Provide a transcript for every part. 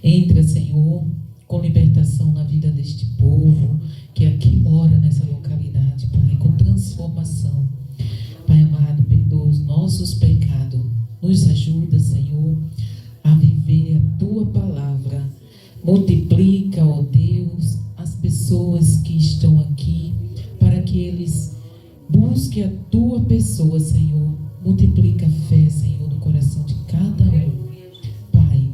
Entra, Senhor, com libertação na vida deste povo que aqui mora nessa localidade, Pai, com transformação. Pai amado, perdoa os nossos pecados. Nos ajuda, Senhor, a viver a Tua palavra. Multiplica, ó Deus, as pessoas que estão aqui, para que eles busquem a Tua pessoa, Senhor. Multiplica a fé, Senhor, no coração de cada um. Pai,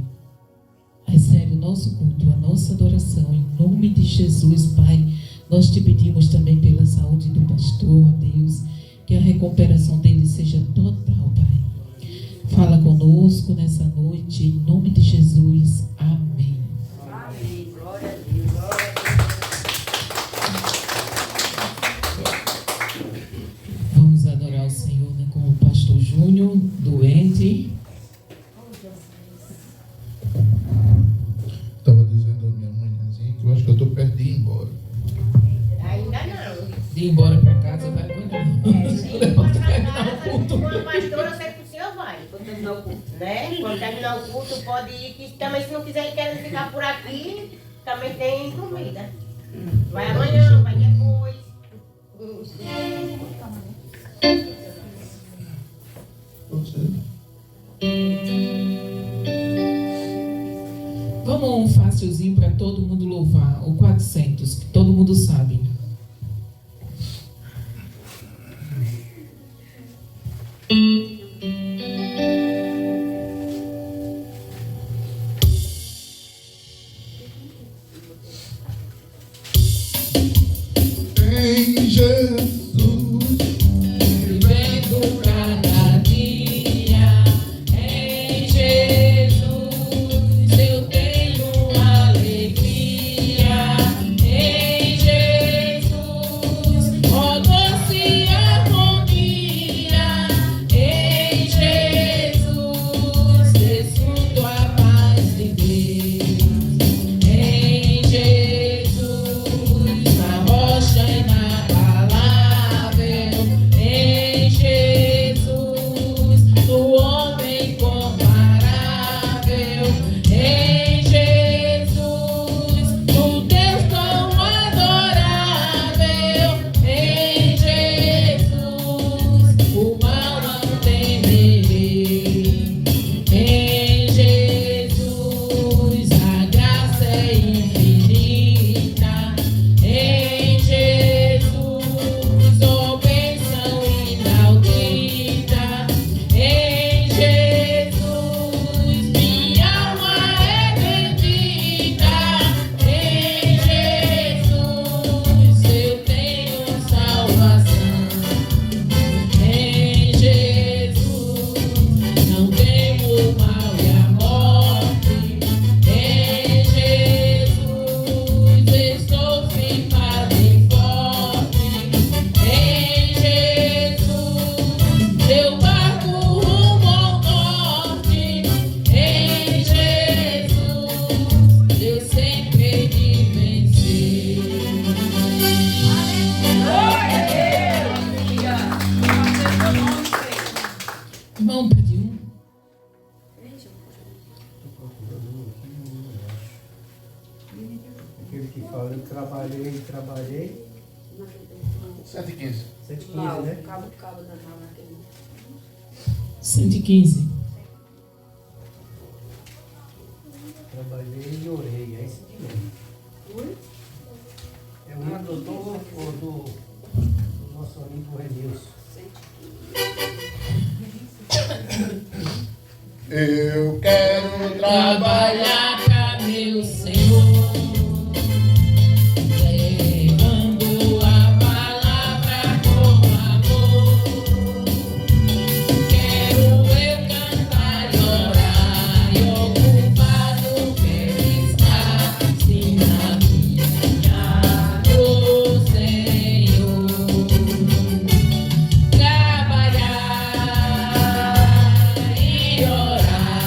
recebe o nosso culto, a nossa adoração, em nome de Jesus, Pai. Nós te pedimos também pela saúde do pastor, Deus, que a recuperação dele seja total, Pai. Fala conosco nessa noite, em nome de Jesus. Amém. Amém. Glória a Deus. Vamos adorar o Senhor, né, com o pastor Júnior, doente. Estava dizendo a minha mãezinha que eu acho que eu estou perto de ir embora. Ainda não. De ir embora para casa, vai agora não. Quando terminar o culto, uma pastora, eu sei que o senhor vai. Quando terminar o culto, né? Quando terminar o culto, pode ir. Que também, se não quiser, querem ficar por aqui, também tem comida. Vai amanhã, vai depois. Você? Vamos um facilzinho para todo mundo louvar. O 400, que todo mundo sabe. Em Jesus, Vivendo cada dia, em Jesus eu tenho alegria. Em Jesus, ó doce harmonia. Em Jesus, desfruto a paz de Deus. Em Jesus, na rocha inabalável. Em Jesus, no homem incomparável. Em Jesus, no Deus tão adorável. Em Jesus, o mal não temerei. Em Jesus, a graça é infinita. Em Jesus, ó bênção inaudita. Em Jesus, minha alma é bendita. Em Jesus, eu tenho salvação. Em Jesus, não temo o mal e a morte. Em Jesus, estou firmado e forte. Em Jesus, eu barco rumo ao norte. Em Jesus, eu sempre hei de vencer. Glória a Deus, filha. Irmão, pede um. Aquele que fala, eu trabalhei. 115. 115, né? Cabo da mala aqui. 115. Trabalhei e orei. É esse aqui mesmo. É o hino doutor ou do nosso amigo Renilson. Eu quero trabalhar. Trabalhar pra meu Senhor, levando a palavra com amor. Quero eu cantar e orar e ocupado quero estar, sim, na minha do Senhor. Trabalhar e orar.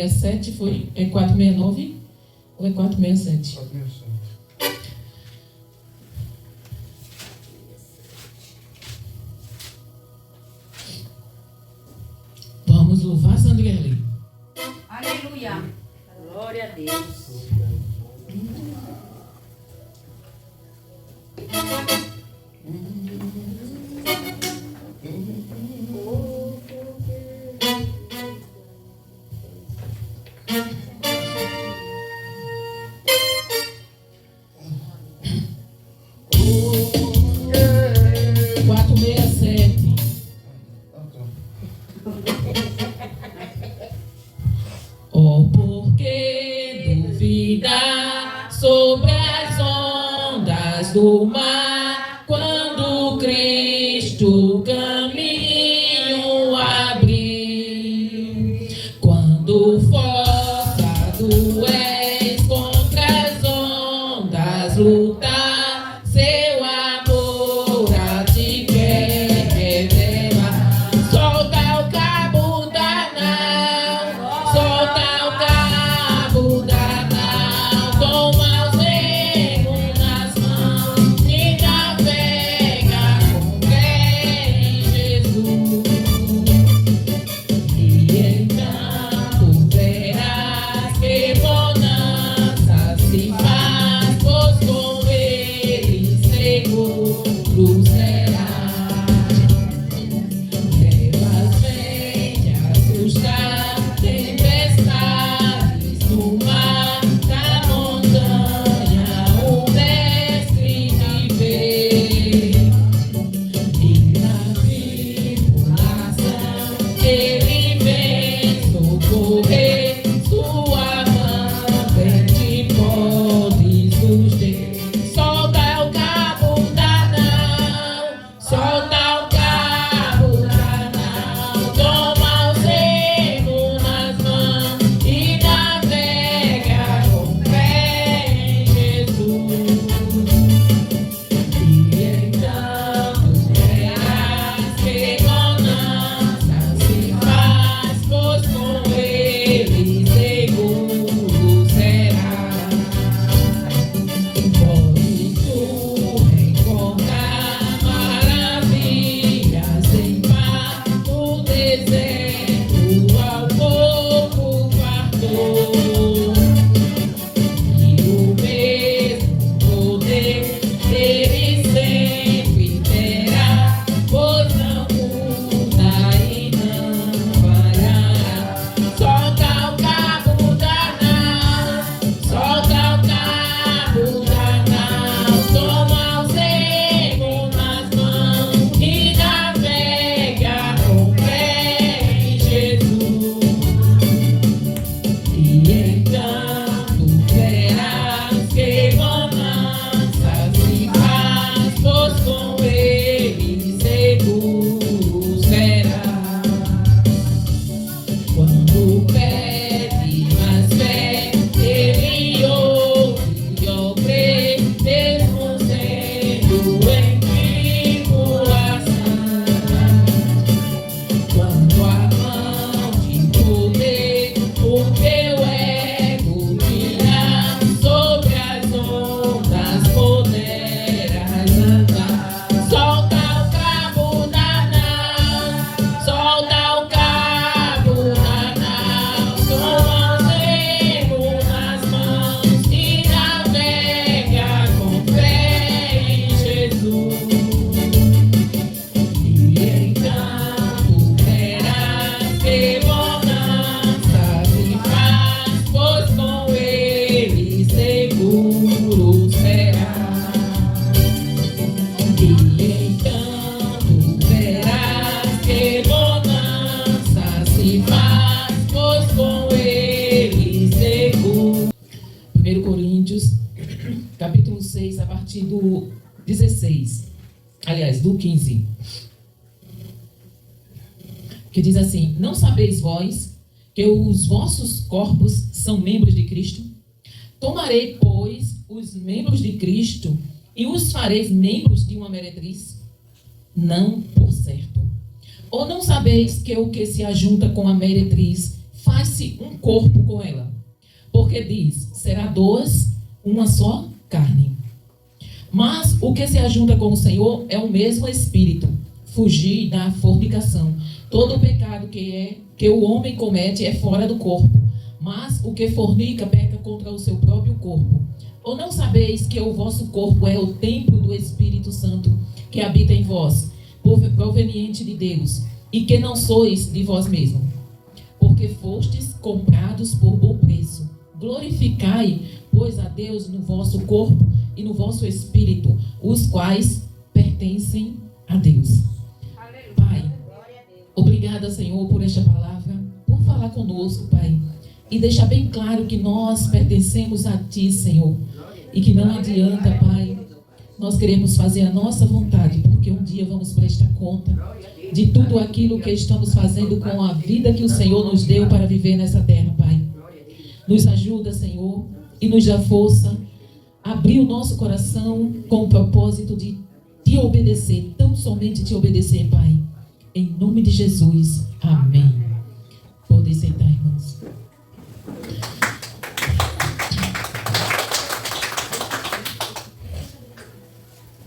467 foi, é 469 ou é 467? 467. Vamos louvar Santo Guerreiro. Aleluia. Glória a Deus. Yeah. 467. Oh, por que duvidar sobre as ondas do mar, quando Cristo o caminho abrir? Quando forçado és contra as ondas lutar, seu amor a ti quer revelar. Solta o cabo da nau, solta o cabo da nau, toma os remos nas mãos e navega com fé em Jesus. E então tu verás que bonança se faz, pois com ele seguro será. Trevas vêm te assustar, tempestades no mar, da montanha o mestre te vê. E na tribulação ele vem socorrer, sua mão verde podes nos ter. Solta o cabo da nau, solta o cabo da nau, toma o remo nas mãos e navega com fé em Jesus. E então tu verás que bonança se faz, pois com ele seguro será. Podes tu encontrar maravilhas em mar, no deserto ao pouco fartou. E o mesmo poder ele sempre terá, pois não muda e não falhará. Solta o cabo da nau, solta o cabo da nau, toma o remo nas mãos e navega com fé em Jesus. E então tu verás que bonança se faz, pois com ele seguro será. Quando pede mais fé, ele ouve e crê, mesmo sendo em tribulação. Quando a mão de poder o teu ego tirar, sobre as ondas poderás andar. Solta o cabo da nau, solta o cabo da nau, toma o remo nas mãos e navega com fé em Jesus. E então tu verás que bonança se faz, pois com ele seguro será. E então tu verás que bonança se faz, pois com ele seguro. 1 Coríntios, capítulo 6, a partir do 16. Aliás, do 15. Que diz assim: não sabeis vós que os vossos corpos são membros de Cristo? Tomarei, pois, os membros de Cristo e os fareis membros de uma meretriz? Não, por certo. Ou não sabeis que o que se ajunta com a meretriz faz-se um corpo com ela. Porque diz, será duas, uma só carne. Mas o que se ajunta com o Senhor é o mesmo Espírito. Fugir da fornicação. Todo o pecado que o homem comete é fora do corpo. Mas o que fornica peca contra o seu próprio corpo. Ou não sabeis que o vosso corpo é o templo do Espírito Santo que habita em vós, proveniente de Deus, e que não sois de vós mesmos, porque fostes comprados por bom preço. Glorificai, pois, a Deus no vosso corpo e no vosso espírito, os quais pertencem a Deus. Pai, obrigada, Senhor, por esta palavra, por falar conosco, Pai, e deixar bem claro que nós pertencemos a Ti, Senhor, e que não adianta, Pai, nós queremos fazer a nossa vontade, porque um dia vamos prestar conta de tudo aquilo que estamos fazendo com a vida que o Senhor nos deu para viver nessa terra, Pai. Nos ajuda, Senhor, e nos dá força, abrir o nosso coração com o propósito de Te obedecer, tão somente Te obedecer, Pai. Em nome de Jesus, amém. Podem sentar, irmãos.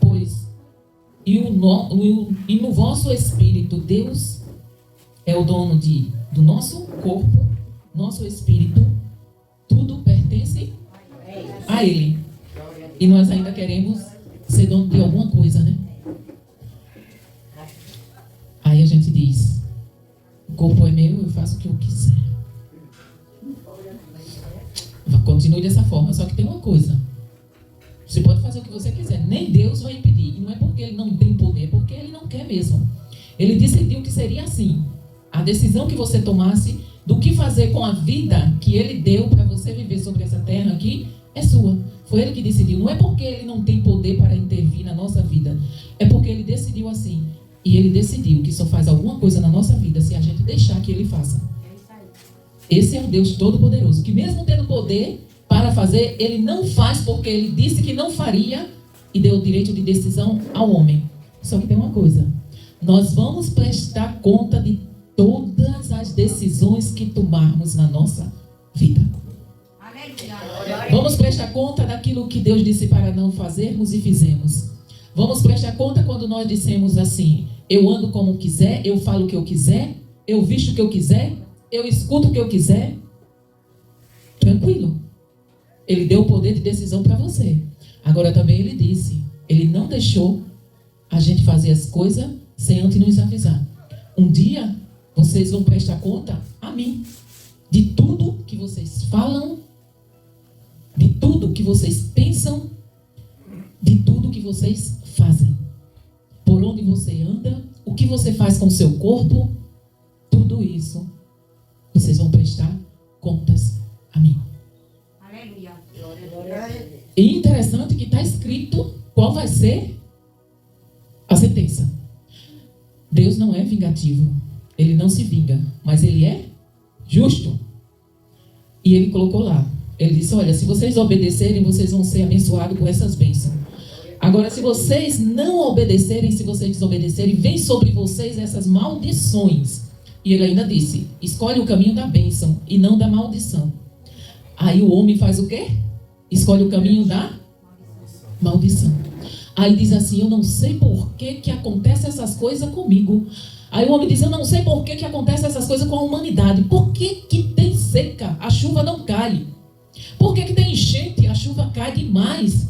Pois, e no vosso espírito, Deus é o dono do nosso corpo, nosso espírito, tudo pertence a Ele. E nós ainda queremos ser dono de alguma coisa, né? Aí a gente diz, o corpo é meu, eu faço o que eu quiser. Continue dessa forma, só que tem uma coisa. Você pode fazer o que você quiser, nem Deus vai impedir. E não é porque Ele não tem poder, é porque Ele não quer mesmo. Ele decidiu que seria assim. A decisão que você tomasse do que fazer com a vida que Ele deu para você viver sobre essa terra aqui é sua. Foi Ele que decidiu. Não é porque Ele não tem poder para intervir na nossa vida. É porque Ele decidiu assim. E Ele decidiu que só faz alguma coisa na nossa vida se a gente deixar que Ele faça. Esse é o Deus Todo-Poderoso, que mesmo tendo poder para fazer, Ele não faz porque Ele disse que não faria e deu o direito de decisão ao homem. Só que tem uma coisa. Nós vamos prestar conta de todas as decisões que tomarmos na nossa vida. Vamos prestar conta daquilo que Deus disse para não fazermos e fizemos. Vamos prestar conta quando nós dissemos assim, eu ando como quiser, eu falo o que eu quiser, eu visto o que eu quiser, eu escuto o que eu quiser. Tranquilo. Ele deu o poder de decisão para você. Agora também Ele disse, Ele não deixou a gente fazer as coisas sem antes nos avisar. Um dia vocês vão prestar conta a mim de tudo que vocês falam, de tudo que vocês pensam, de tudo que vocês fazem. Por onde você anda, o que você faz com o seu corpo, tudo isso vocês vão prestar contas a mim. Aleluia. E interessante que está escrito qual vai ser a sentença. Deus não é vingativo. Ele não se vinga, mas Ele é justo. E Ele colocou lá. Ele disse, olha, se vocês obedecerem, vocês vão ser abençoados com essas bênçãos. Agora, se vocês não obedecerem, se vocês desobedecerem, vem sobre vocês essas maldições. E Ele ainda disse, escolhe o caminho da bênção e não da maldição. Aí o homem faz o quê? Escolhe o caminho da maldição. Aí diz assim, eu não sei por que acontecem essas coisas comigo. Aí o homem diz, eu não sei por que acontecem essas coisas com a humanidade. Por que tem seca? A chuva não cai. Por que tem enchente? A chuva cai demais.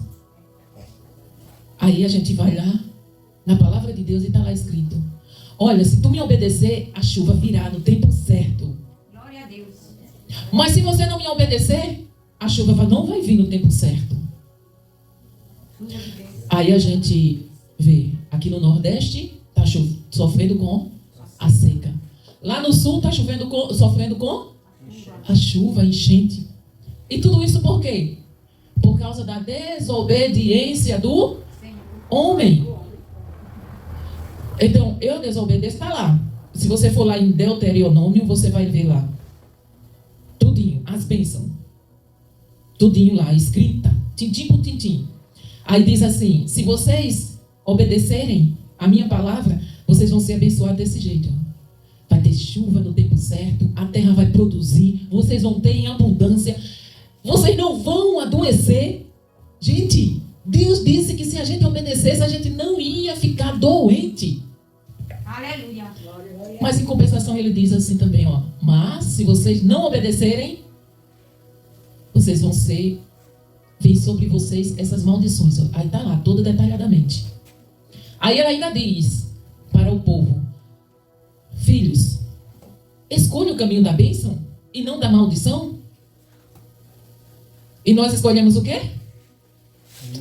Aí a gente vai lá, na palavra de Deus, e está lá escrito, olha, se tu me obedecer, a chuva virá no tempo certo. Glória a Deus. Mas se você não me obedecer, a chuva não vai vir no tempo certo. Aí a gente vê, aqui no Nordeste, está sofrendo com a seca. Lá no Sul está sofrendo com a chuva, a enchente. E tudo isso por quê? Por causa da desobediência do homem. Então, eu desobedeço, está lá. Se você for lá em Deuteronômio, você vai ver lá. Tudinho, as bênçãos. Tudinho lá, escrita. Tintim por tintim. Aí diz assim, se vocês obedecerem a minha palavra, vocês vão ser abençoados desse jeito. Vai ter chuva no tempo certo, a terra vai produzir, vocês vão ter em abundância, vocês não vão adoecer. Gente, Deus disse que se a gente obedecesse, a gente não ia ficar doente. Aleluia. Mas em compensação ele diz assim também, ó, mas se vocês não obedecerem, vocês vão vir sobre vocês essas maldições. Aí está lá, toda detalhadamente. Aí ela ainda diz para o povo: filhos, escolha o caminho da bênção e não da maldição. E nós escolhemos o quê?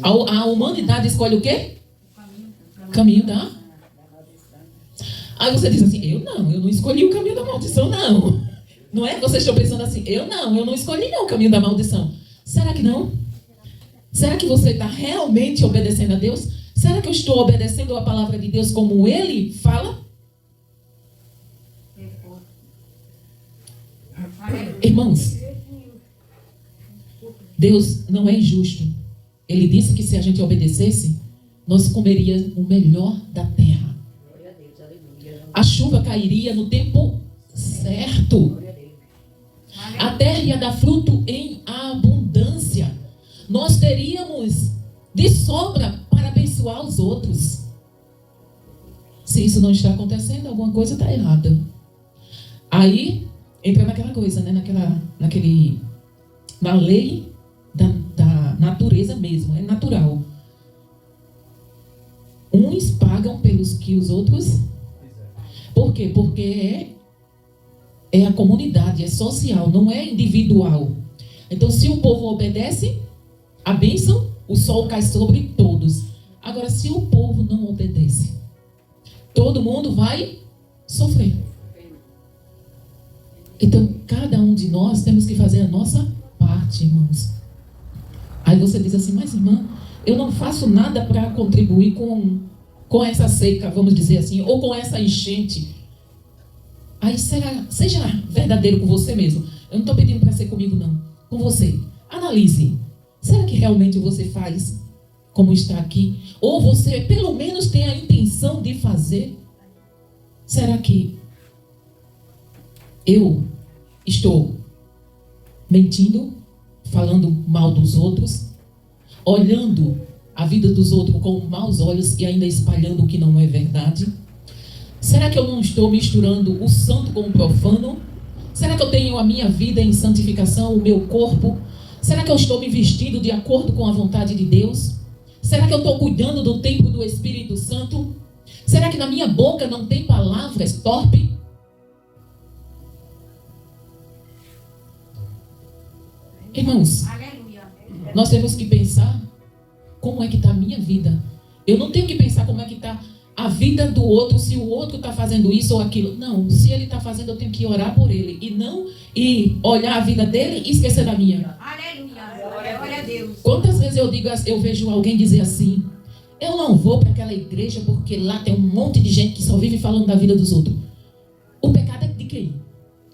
A humanidade escolhe o quê? O caminho da... Aí você diz assim: eu não escolhi o caminho da maldição, não. Não é? Vocês estão pensando assim: eu não escolhi não o caminho da maldição. Será que não? Será que você está realmente obedecendo a Deus? Será que eu estou obedecendo a palavra de Deus como Ele fala? Irmãos, Deus não é injusto. Ele disse que se a gente obedecesse, nós comeríamos o melhor da terra. A chuva cairia no tempo certo. A terra ia dar fruto em abundância. Nós teríamos de sobra para abençoar os outros. Se isso não está acontecendo, alguma coisa está errada. Aí entra naquela coisa, né? Na lei da natureza mesmo, é natural. Uns pagam pelos que os outros... Por quê? Porque é a comunidade, é social, não é individual. Então, se o povo obedece, a bênção, o sol cai sobre todos. Agora, se o povo não obedece, todo mundo vai sofrer. Então, cada um de nós temos que fazer a nossa parte, irmãos. Aí você diz assim: mas irmã, eu não faço nada para contribuir com essa seca, vamos dizer assim, ou com essa enchente. Aí seja verdadeiro com você mesmo. Eu não estou pedindo para ser comigo, não. Com você. Analise. Será que realmente você faz como está aqui? Ou você pelo menos tem a intenção de fazer? Será que eu estou mentindo, falando mal dos outros, olhando a vida dos outros com maus olhos e ainda espalhando o que não é verdade? Será que eu não estou misturando o santo com o profano? Será que eu tenho a minha vida em santificação, o meu corpo? Será que eu estou me vestindo de acordo com a vontade de Deus? Será que eu estou cuidando do templo do Espírito Santo? Será que na minha boca não tem palavras torpes? Irmãos, nós temos que pensar como é que está a minha vida. Eu não tenho que pensar como é que está a vida do outro, se o outro está fazendo isso ou aquilo. Não, se ele está fazendo, eu tenho que orar por ele. E não olhar a vida dele e esquecer da minha. Aleluia. Glória a Deus. Quantas vezes eu vejo alguém dizer assim: eu não vou para aquela igreja porque lá tem um monte de gente que só vive falando da vida dos outros. O pecado é de quem?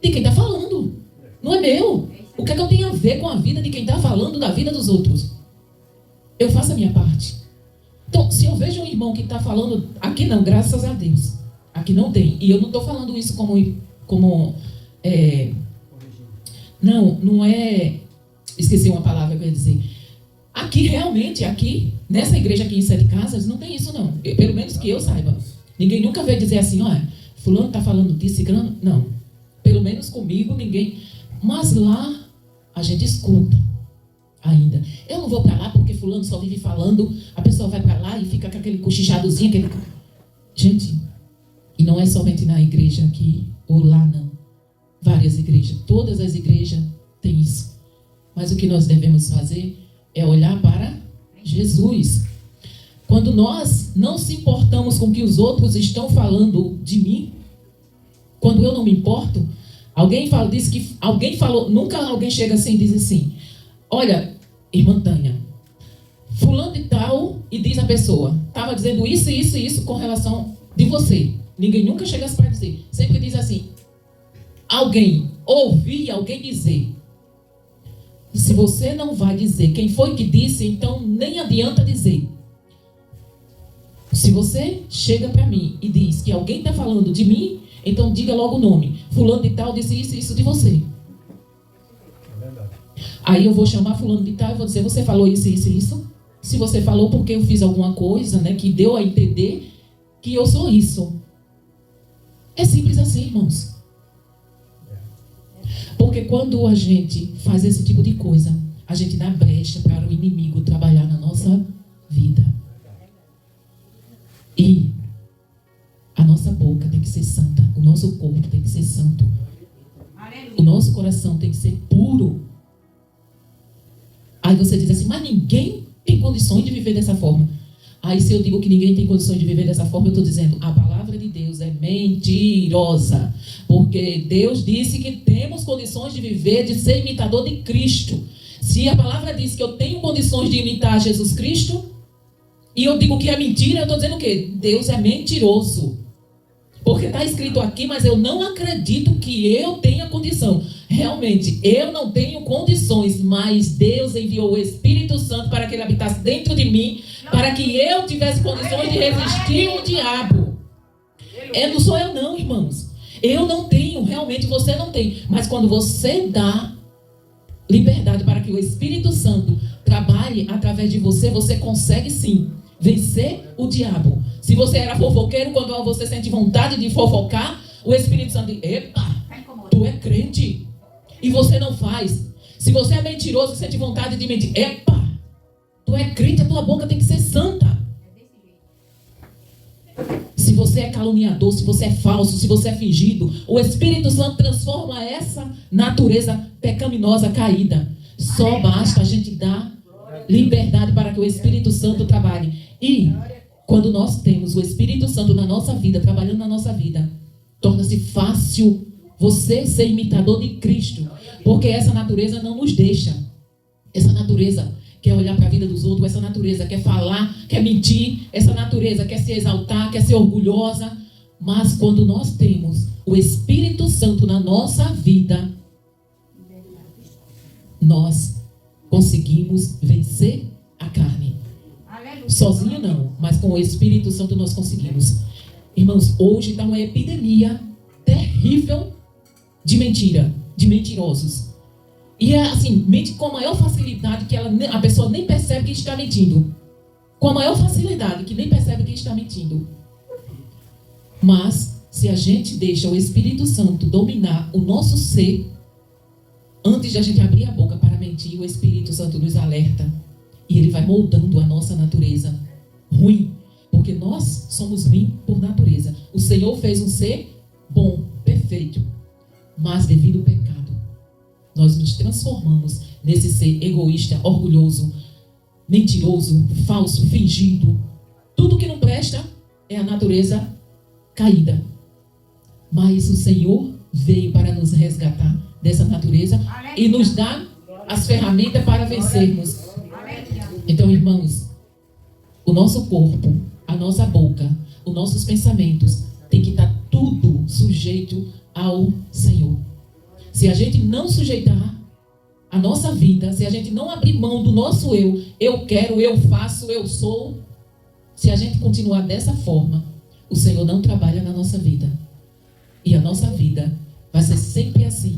De quem está falando. Não é meu. O que é que eu tenho a ver com a vida de quem está falando da vida dos outros? Eu faço a minha parte. Então, se eu vejo um irmão que está falando... Aqui não, graças a Deus. Aqui não tem. E eu não estou falando isso como não é... Esqueci uma palavra que eu ia dizer. Aqui, realmente, nessa igreja aqui em Sete Casas, não tem isso não. Pelo menos que eu saiba. Ninguém nunca veio dizer assim: olha, fulano está falando disso, ciclano. Não. Pelo menos comigo, ninguém... Mas lá, a gente escuta ainda. Eu não vou para lá porque fulano só vive falando. A pessoa vai para lá e fica com aquele cochichadozinho. Gente, e não é somente na igreja aqui ou lá, não. Várias igrejas. Todas as igrejas têm isso. Mas o que nós devemos fazer é olhar para Jesus. Quando nós não se importamos com o que os outros estão falando de mim, quando eu não me importo, diz que alguém falou, nunca alguém chega assim e diz assim: olha, irmã Tânia, fulano de tal, e diz a pessoa, estava dizendo isso, isso e isso com relação de você. Ninguém nunca chega assim para dizer. Sempre diz assim: ouvi alguém dizer. Se você não vai dizer quem foi que disse, então nem adianta dizer. Se você chega para mim e diz que alguém está falando de mim, Então diga logo o nome. Fulano de tal disse isso e isso de você. Aí eu vou chamar fulano de tal e vou dizer, você falou isso, isso e isso? Se você falou porque eu fiz alguma coisa, né, que deu a entender que eu sou isso. É simples assim, irmãos. Porque quando a gente faz esse tipo de coisa, a gente dá brecha para o inimigo trabalhar na nossa vida. E a nossa boca tem que ser santa, o nosso corpo tem que ser santo, o nosso coração tem que ser puro. Aí você diz assim, mas ninguém tem condições de viver dessa forma. Aí se eu digo que ninguém tem condições de viver dessa forma, eu estou dizendo, a palavra de Deus é mentirosa. Porque Deus disse que temos condições de viver, de ser imitador de Cristo. Se a palavra diz que eu tenho condições de imitar Jesus Cristo, e eu digo que é mentira, eu estou dizendo o quê? Deus é mentiroso. Porque está escrito aqui, mas eu não acredito que eu tenha condição. Realmente, eu não tenho condições, mas Deus enviou o Espírito Santo para que ele habitasse dentro de mim, para que eu tivesse condições de resistir o diabo. Não sou eu não, irmãos. Eu não tenho, realmente você não tem. Mas quando você dá liberdade para que o Espírito Santo trabalhe através de você, você consegue sim vencer o diabo. Se você era fofoqueiro, quando você sente vontade de fofocar, o Espírito Santo diz, epa, tu é crente e você não faz. Se você é mentiroso e sente vontade de mentir, epa, tu é crente, a tua boca tem que ser santa. Se você é caluniador, se você é falso, se você é fingido, o Espírito Santo transforma essa natureza pecaminosa caída. Só basta a gente dar liberdade para que o Espírito Santo trabalhe. E quando nós temos o Espírito Santo na nossa vida, trabalhando na nossa vida, torna-se fácil você ser imitador de Cristo. Porque essa natureza não nos deixa. Essa natureza quer olhar para a vida dos outros, essa natureza quer falar, quer mentir, essa natureza quer se exaltar, quer ser orgulhosa. Mas quando nós temos o Espírito Santo na nossa vida, nós conseguimos vencer a carne. Sozinho não, mas com o Espírito Santo nós conseguimos. Irmãos, hoje está uma epidemia terrível de mentira, de mentirosos. E é assim, mente com a maior facilidade que a pessoa nem percebe que está mentindo. Com a maior facilidade que nem percebe que está mentindo. Mas, se a gente deixa o Espírito Santo dominar o nosso ser, antes de a gente abrir a boca para mentir, o Espírito Santo nos alerta. E ele vai moldando a nossa natureza ruim. Porque nós somos ruins por natureza. O Senhor fez um ser bom, perfeito. Mas devido ao pecado, nós nos transformamos nesse ser egoísta, orgulhoso, mentiroso, falso, fingido. Tudo que não presta é a natureza caída. Mas o Senhor veio para nos resgatar dessa natureza e nos dar as ferramentas para vencermos. Então, irmãos, o nosso corpo, a nossa boca, os nossos pensamentos tem que estar tudo sujeito ao Senhor. Se a gente não sujeitar a nossa vida, se a gente não abrir mão do nosso eu quero, eu faço, eu sou, se a gente continuar dessa forma, o Senhor não trabalha na nossa vida. E a nossa vida vai ser sempre assim,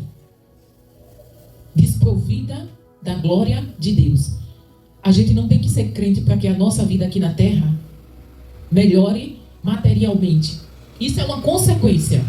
desprovida da glória de Deus. A gente não tem que ser crente para que a nossa vida aqui na terra melhore materialmente. Isso é uma consequência.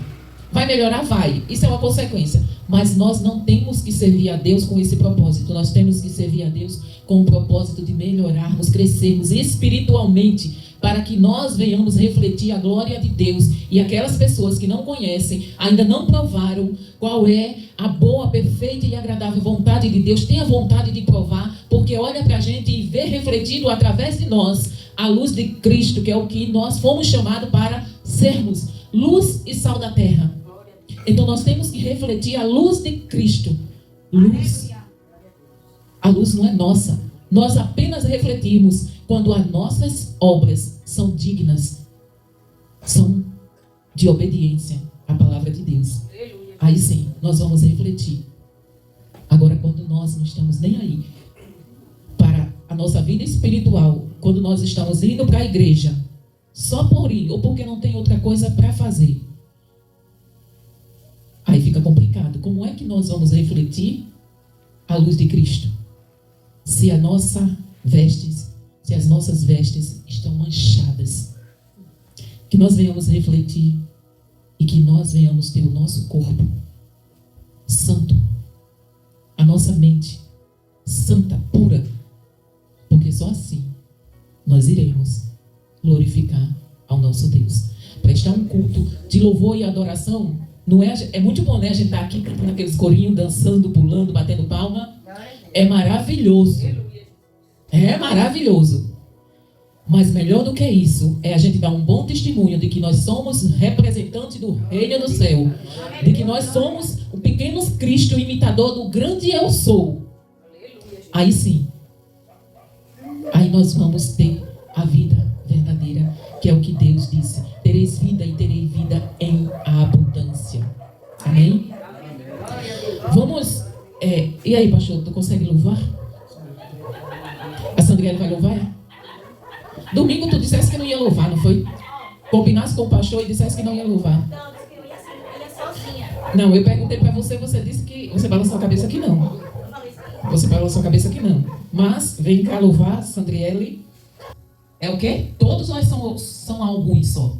Vai melhorar? Vai. Isso é uma consequência. Mas nós não temos que servir a Deus com esse propósito. Nós temos que servir a Deus com o propósito de melhorarmos, crescermos espiritualmente, para que nós venhamos refletir a glória de Deus. E aquelas pessoas que não conhecem, ainda não provaram qual é a boa, perfeita e agradável vontade de Deus, tenha vontade de provar, porque olha para a gente e vê refletido através de nós a luz de Cristo, que é o que nós fomos chamados para sermos, luz e sal da terra. Então nós temos que refletir a luz de Cristo. Luz. A luz não é nossa. Nós apenas refletimos quando as nossas obras são dignas, são de obediência à palavra de Deus. Aí sim, nós vamos refletir. Agora, quando nós não estamos nem aí para a nossa vida espiritual, quando nós estamos indo para a igreja, só por ir, ou porque não tem outra coisa para fazer, Aí fica complicado. Como é que nós vamos refletir a luz de Cristo? Se as nossas vestes estão manchadas. Que nós venhamos refletir e que nós venhamos ter o nosso corpo santo, a nossa mente santa, pura, porque só assim nós iremos glorificar ao nosso Deus. Prestar um culto de louvor e adoração não é muito bom, né? A gente tá aqui cantando aqueles corinhos, dançando, pulando, batendo palma. É maravilhoso. É maravilhoso. Mas melhor do que isso é a gente dar um bom testemunho de que nós somos representantes do reino do céu, de que nós somos o pequeno Cristo imitador do grande eu sou. Aí sim, aí nós vamos ter a vida verdadeira, que é o que Deus disse: tereis vida e terei vida em abundância. Amém? Vamos, e aí, pastor, tu consegue louvar? A Sandriele vai louvar? Domingo tu disseste que não ia louvar, não foi? Combinasse com o pastor e disseste que não ia louvar. Não, disse que eu ia sozinha. Não, eu perguntei para você, você disse que você balançou a cabeça que não. Você balançou a cabeça que não. Mas, vem cá louvar, Sandriele. É o quê? Todos nós são alguns só.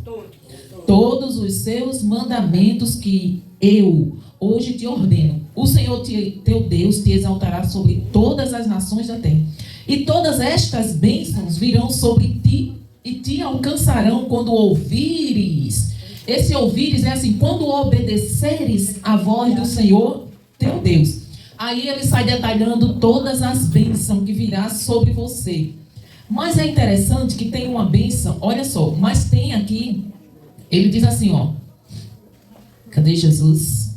Todos os seus mandamentos que eu hoje te ordeno. O Senhor teu Deus te exaltará sobre todas as nações da terra. E todas estas bênçãos virão sobre ti e te alcançarão quando ouvires. Esse ouvires é assim, quando obedeceres a voz do Senhor teu Deus. Aí ele sai detalhando todas as bênçãos que virá sobre você. Mas é interessante que tem uma bênção, olha só, mas tem aqui, ele diz assim, ó. Cadê Jesus?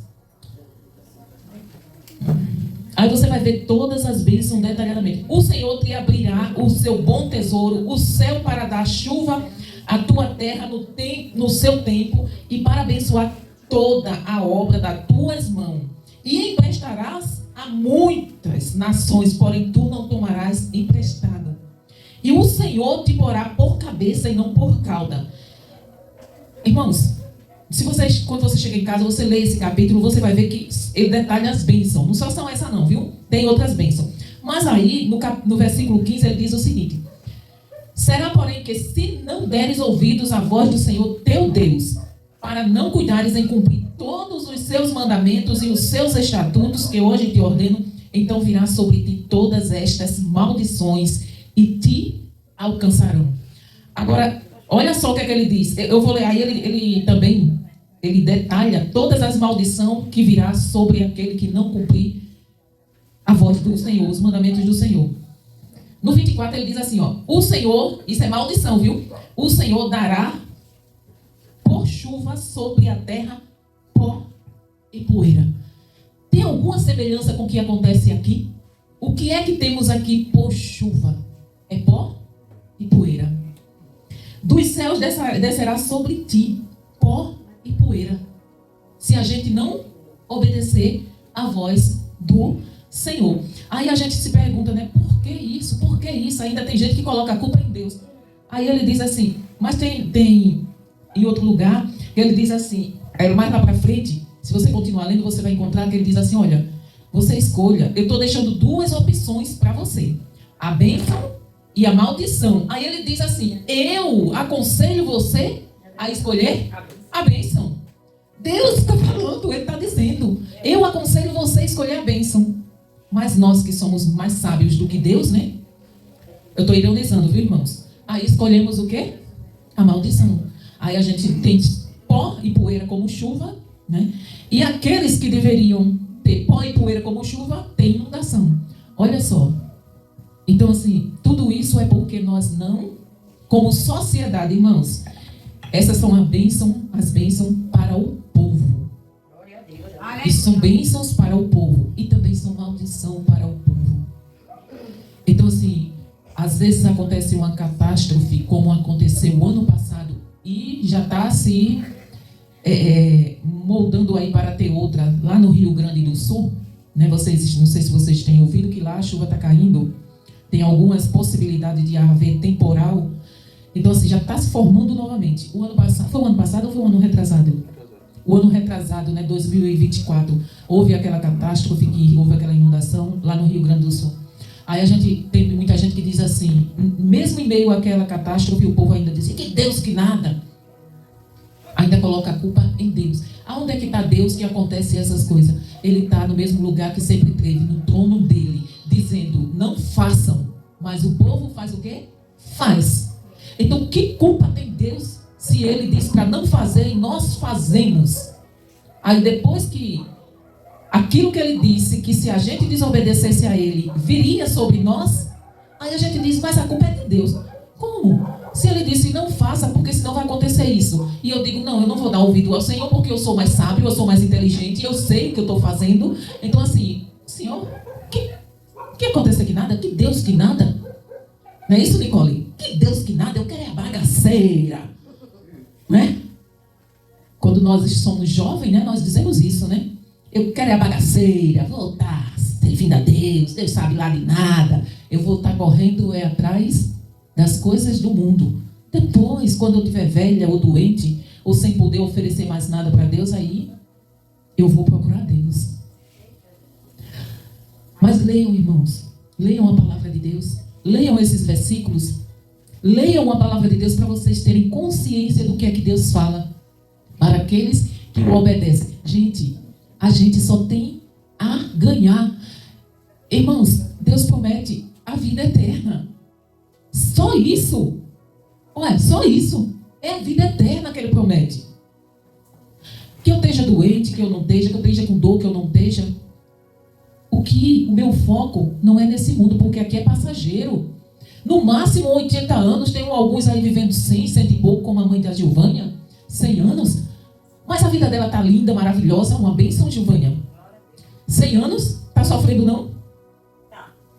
Aí você vai ver todas as bênçãos detalhadamente. O Senhor te abrirá o seu bom tesouro, o céu para dar chuva à tua terra no seu tempo e para abençoar toda a obra das tuas mãos. E emprestarás a muitas nações, porém tu não tomarás emprestado. E o Senhor te porá por cabeça e não por cauda. Irmãos, quando você chega em casa, você lê esse capítulo, você vai ver que ele detalha as bênçãos. Não só são essas não, viu? Tem outras bênçãos. Mas aí, no versículo 15, ele diz o seguinte: será, porém, que se não deres ouvidos à voz do Senhor teu Deus, para não cuidares em cumprir todos os seus mandamentos e os seus estatutos que hoje te ordeno, então virá sobre ti todas estas maldições e te alcançarão. Agora, olha só o que é que ele diz. Eu vou ler aí, ele também detalha todas as maldições que virá sobre aquele que não cumprir a voz do Senhor, os mandamentos do Senhor. No 24 ele diz assim, ó: o Senhor, isso é maldição, viu? O Senhor dará por chuva sobre a terra pó e poeira. Tem alguma semelhança com o que acontece aqui? O que é que temos aqui por chuva? É pó e poeira. Dos céus descerá sobre ti pó e poeira, se a gente não obedecer a voz do Senhor. Aí a gente se pergunta, né? Por que isso? Por que isso? Ainda tem gente que coloca a culpa em Deus. Aí ele diz assim, mas tem em outro lugar, ele diz assim, mais lá para frente, se você continuar lendo, você vai encontrar que ele diz assim, olha, você escolha, eu estou deixando duas opções para você, a bênção e a maldição. Aí ele diz assim, eu aconselho você a escolher a bênção. Deus está falando, ele está dizendo, eu aconselho você a escolher a bênção. Mas nós que somos mais sábios do que Deus, né? Eu estou ironizando, viu, irmãos? Aí escolhemos o quê? A maldição. Aí a gente tem pó e poeira como chuva, né? E aqueles que deveriam ter pó e poeira como chuva, tem inundação. Olha só. Então, assim, tudo isso é porque nós não, como sociedade, irmãos, essas são as bênçãos para o povo. E são bênçãos para o povo. E também são maldição para o povo. Então, assim, às vezes acontece uma catástrofe, como aconteceu o ano passado, e já está se moldando aí para ter outra, lá no Rio Grande do Sul, né? Não sei se vocês têm ouvido que lá a chuva está caindo, tem algumas possibilidades de haver temporal. Então, assim, já está se formando novamente. O ano passado, foi o ano passado ou foi o ano retrasado? o ano retrasado, né, 2024, houve aquela catástrofe, houve aquela inundação lá no Rio Grande do Sul. Aí tem muita gente que diz assim, mesmo em meio àquela catástrofe, o povo ainda diz, que Deus que nada. Ainda coloca a culpa em Deus. Aonde é que está Deus que acontece essas coisas? Ele está no mesmo lugar que sempre esteve, no trono dele, dizendo, não façam. Mas o povo faz o quê? Faz. Então, que culpa tem Deus se ele diz para não fazer e nós fazemos? Aí depois que aquilo que ele disse, que se a gente desobedecesse a ele, viria sobre nós, aí a gente diz, mas a culpa é de Deus. Como? Se ele disse, não faça, porque senão vai acontecer isso. E eu digo, não, eu não vou dar ouvido ao Senhor, porque eu sou mais sábio, eu sou mais inteligente, eu sei o que eu estou fazendo. Então assim, Senhor, que acontece aqui nada? Que Deus que nada? Não é isso, Nicole? Que Deus que nada, eu quero é a bagaceira. Né? Quando nós somos jovens, né, nós dizemos isso, né? Eu quero é a bagaceira, vou estar servindo a Deus, Deus sabe lá de nada. Eu vou estar correndo atrás das coisas do mundo. Depois, quando eu estiver velha ou doente, ou sem poder oferecer mais nada para Deus, aí eu vou procurar Deus. Mas leiam, irmãos, leiam a palavra de Deus, leiam esses versículos, leiam a palavra de Deus para vocês terem consciência do que é que Deus fala para aqueles que o obedecem. Gente, a gente só tem a ganhar. Irmãos, Deus promete a vida eterna. Só isso. Olha, só isso. É a vida eterna que ele promete. Que eu esteja doente, que eu não esteja, que eu esteja com dor, que eu não esteja. O meu foco não é nesse mundo, porque aqui é passageiro. No máximo 80 anos, tem alguns aí vivendo 100 e pouco, como a mãe da Gilvânia, 100 anos. Mas a vida dela está linda, maravilhosa, uma bênção, Gilvânia. 100 anos? Está sofrendo não?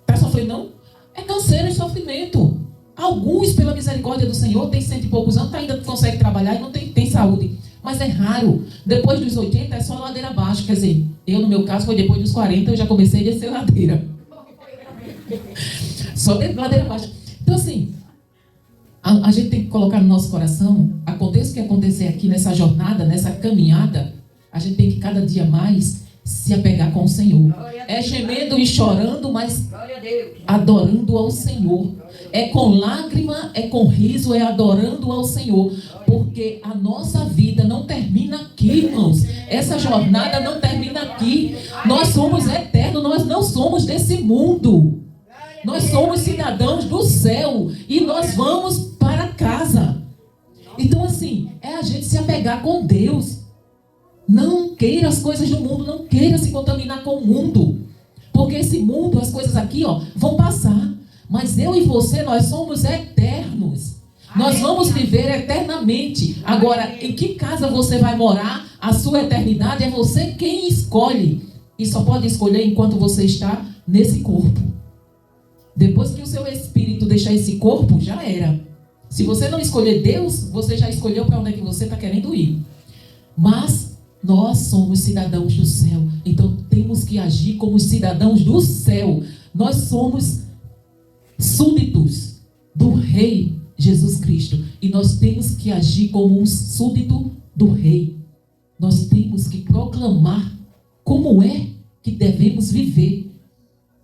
Está sofrendo não? É canseiro e sofrimento. Alguns, pela misericórdia do Senhor, tem 100 e poucos anos, ainda consegue trabalhar e não tem saúde. Mas é raro. Depois dos 80 é só ladeira abaixo. Quer dizer, eu no meu caso foi depois dos 40, eu já comecei a descer ladeira. Só ladeira abaixo. Então assim, a gente tem que colocar no nosso coração, aconteça o que acontecer aqui nessa jornada, nessa caminhada, a gente tem que cada dia mais se apegar com o Senhor. É gemendo e chorando, mas adorando ao Senhor. É com lágrima, é com riso, é adorando ao Senhor. Porque a nossa vida não termina aqui, irmãos. Essa jornada não termina aqui. Nós somos eternos, nós não somos desse mundo. Nós somos cidadãos do céu e nós vamos para casa. Então assim, é a gente se apegar com Deus. Não queira as coisas do mundo, não queira se contaminar com o mundo. Porque esse mundo, as coisas aqui, vão passar. Mas eu e você, nós somos eternos. Nós vamos viver eternamente. Agora, em que casa você vai morar? A sua eternidade é você quem escolhe. E só pode escolher enquanto você está nesse corpo. Depois que o seu espírito deixar esse corpo, já era. Se você não escolher Deus, você já escolheu para onde é que você está querendo ir. Mas nós somos cidadãos do céu. Então temos que agir como cidadãos do céu. Nós somos súditos do Rei Jesus Cristo. E nós temos que agir como um súdito do Rei. Nós temos que proclamar como é que devemos viver.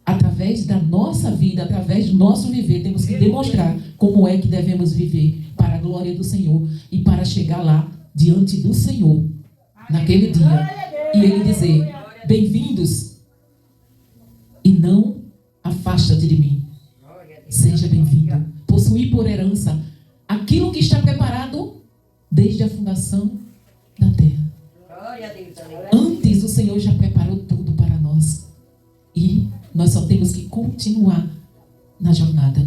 Através da nossa vida, através do nosso viver, temos que demonstrar como é que devemos viver para a glória do Senhor e para chegar lá diante do Senhor naquele dia e Ele dizer: bem-vindos e não afasta-te de mim. Seja bem-vindo. Possuir por herança aquilo que está preparado desde a fundação da terra. Antes o Senhor já preparou tudo para nós e nós só temos que continuar na jornada.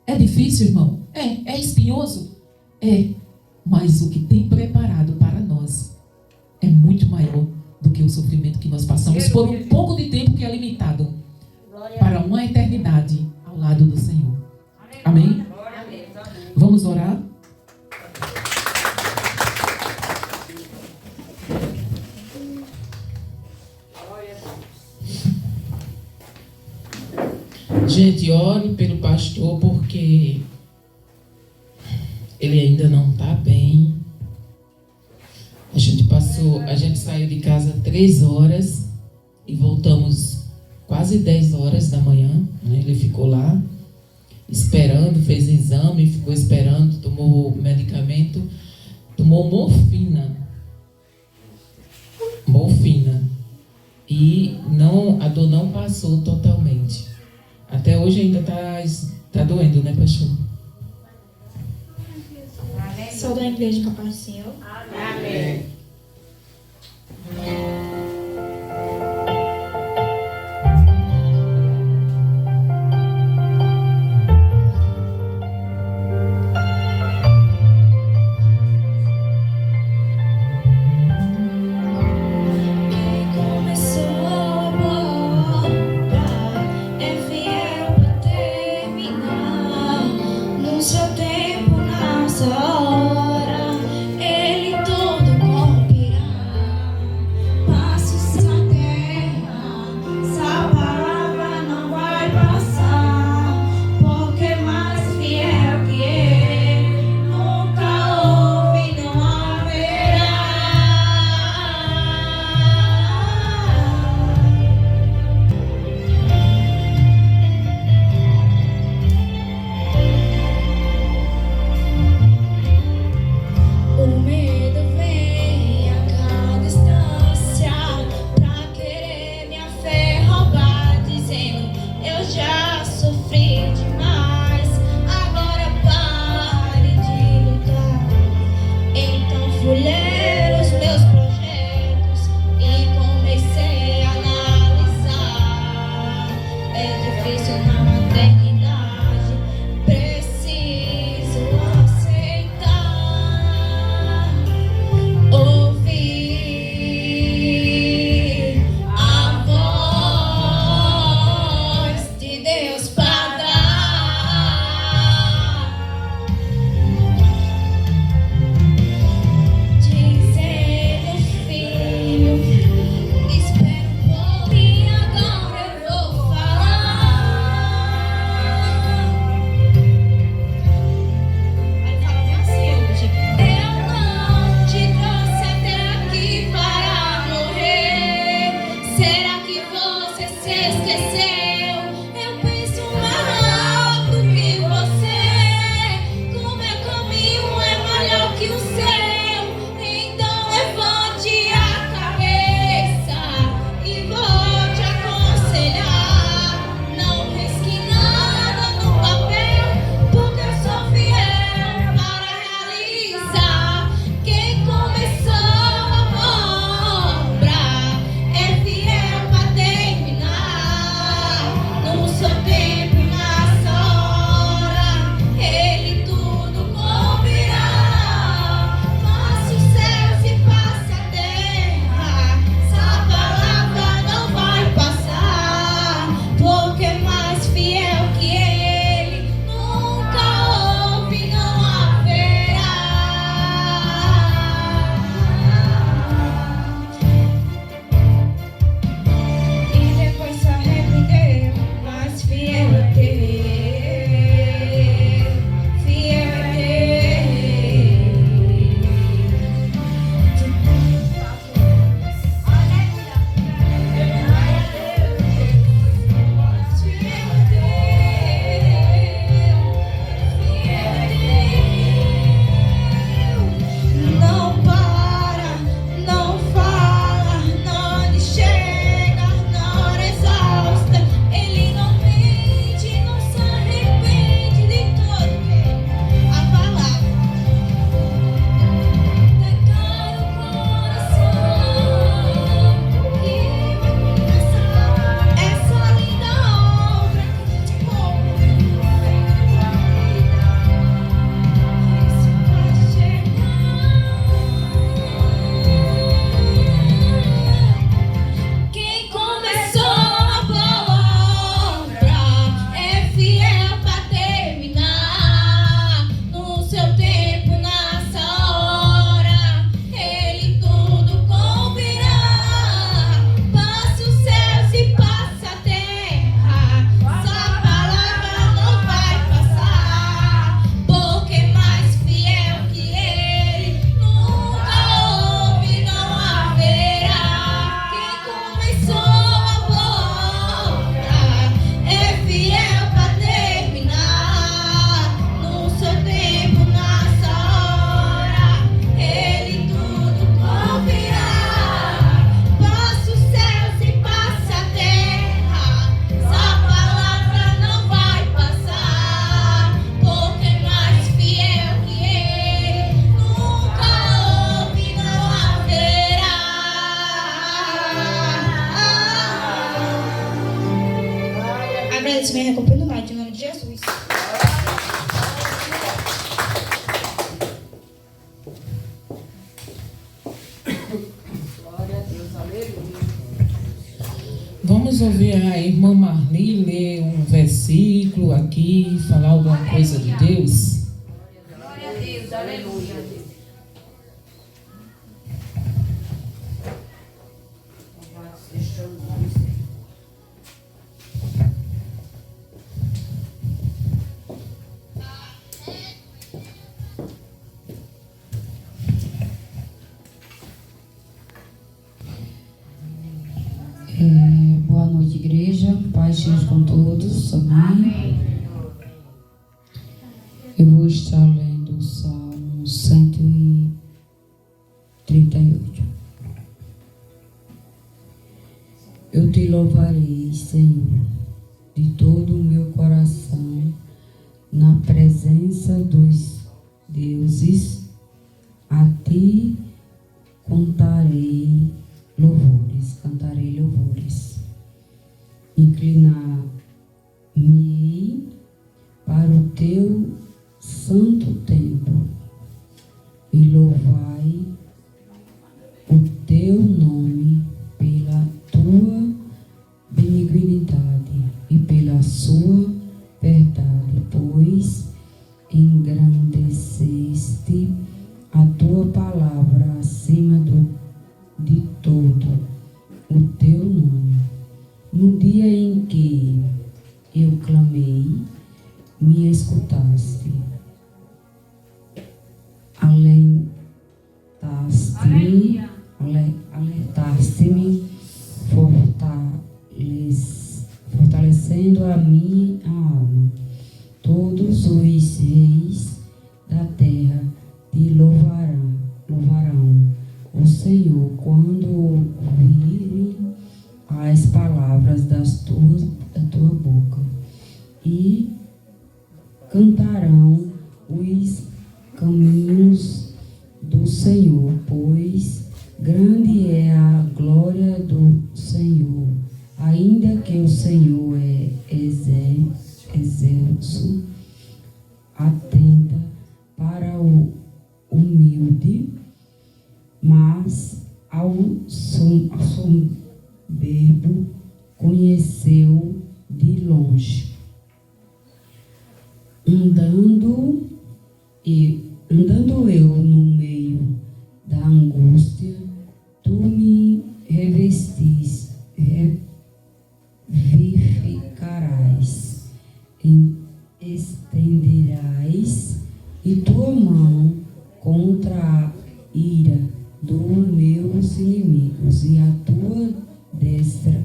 É difícil, irmão? É espinhoso? É. Mas o que tem preparado para nós é muito maior do que o sofrimento que nós passamos por um pouco de tempo que é limitado para uma eternidade ao lado do Senhor. Amém? Vamos orar? Gente, ore pelo pastor, porque ele ainda não está bem. A gente passou a gente saiu de casa 3 horas e voltamos quase 10 horas da manhã, né? Ele ficou lá esperando, fez exame, ficou esperando, tomou medicamento, tomou morfina. E a dor não passou totalmente. Até hoje ainda tá doendo, né, pastor? Sou da igreja com a paz do Senhor. Amém. Vamos ouvir a irmã Marli ler um versículo aqui, falar alguma coisa de Deus. Glória a Deus, aleluia. Boa noite, igreja. Paz seja com todos. Amém. Eu vou estar lendo o Salmo 138. Eu te louvarei, Senhor, de todo o meu coração, na presença dos deuses. A ti cantarei louvores. Inclinar-me para o teu santo templo e louvai o teu nome pela tua benignidade e pela sua verdade, pois engrandeceste a tua palavra acima de todo o teu nome. No dia em que eu clamei, me escutaste. Alertaste-me, fortalecendo a minha alma. Todos os reis da terra te louvarão o Senhor quando ouvirem as palavras da tua boca, e cantarão os caminhos do Senhor, pois grande é a glória do Senhor. Ainda que o Senhor é excelso, atenta para o humilde, mas ao soberbo conheceu de longe. Andando eu no meio da angústia, tu me vivificarás, estenderás e tua mão contra a ira dos meus inimigos, e a tua destra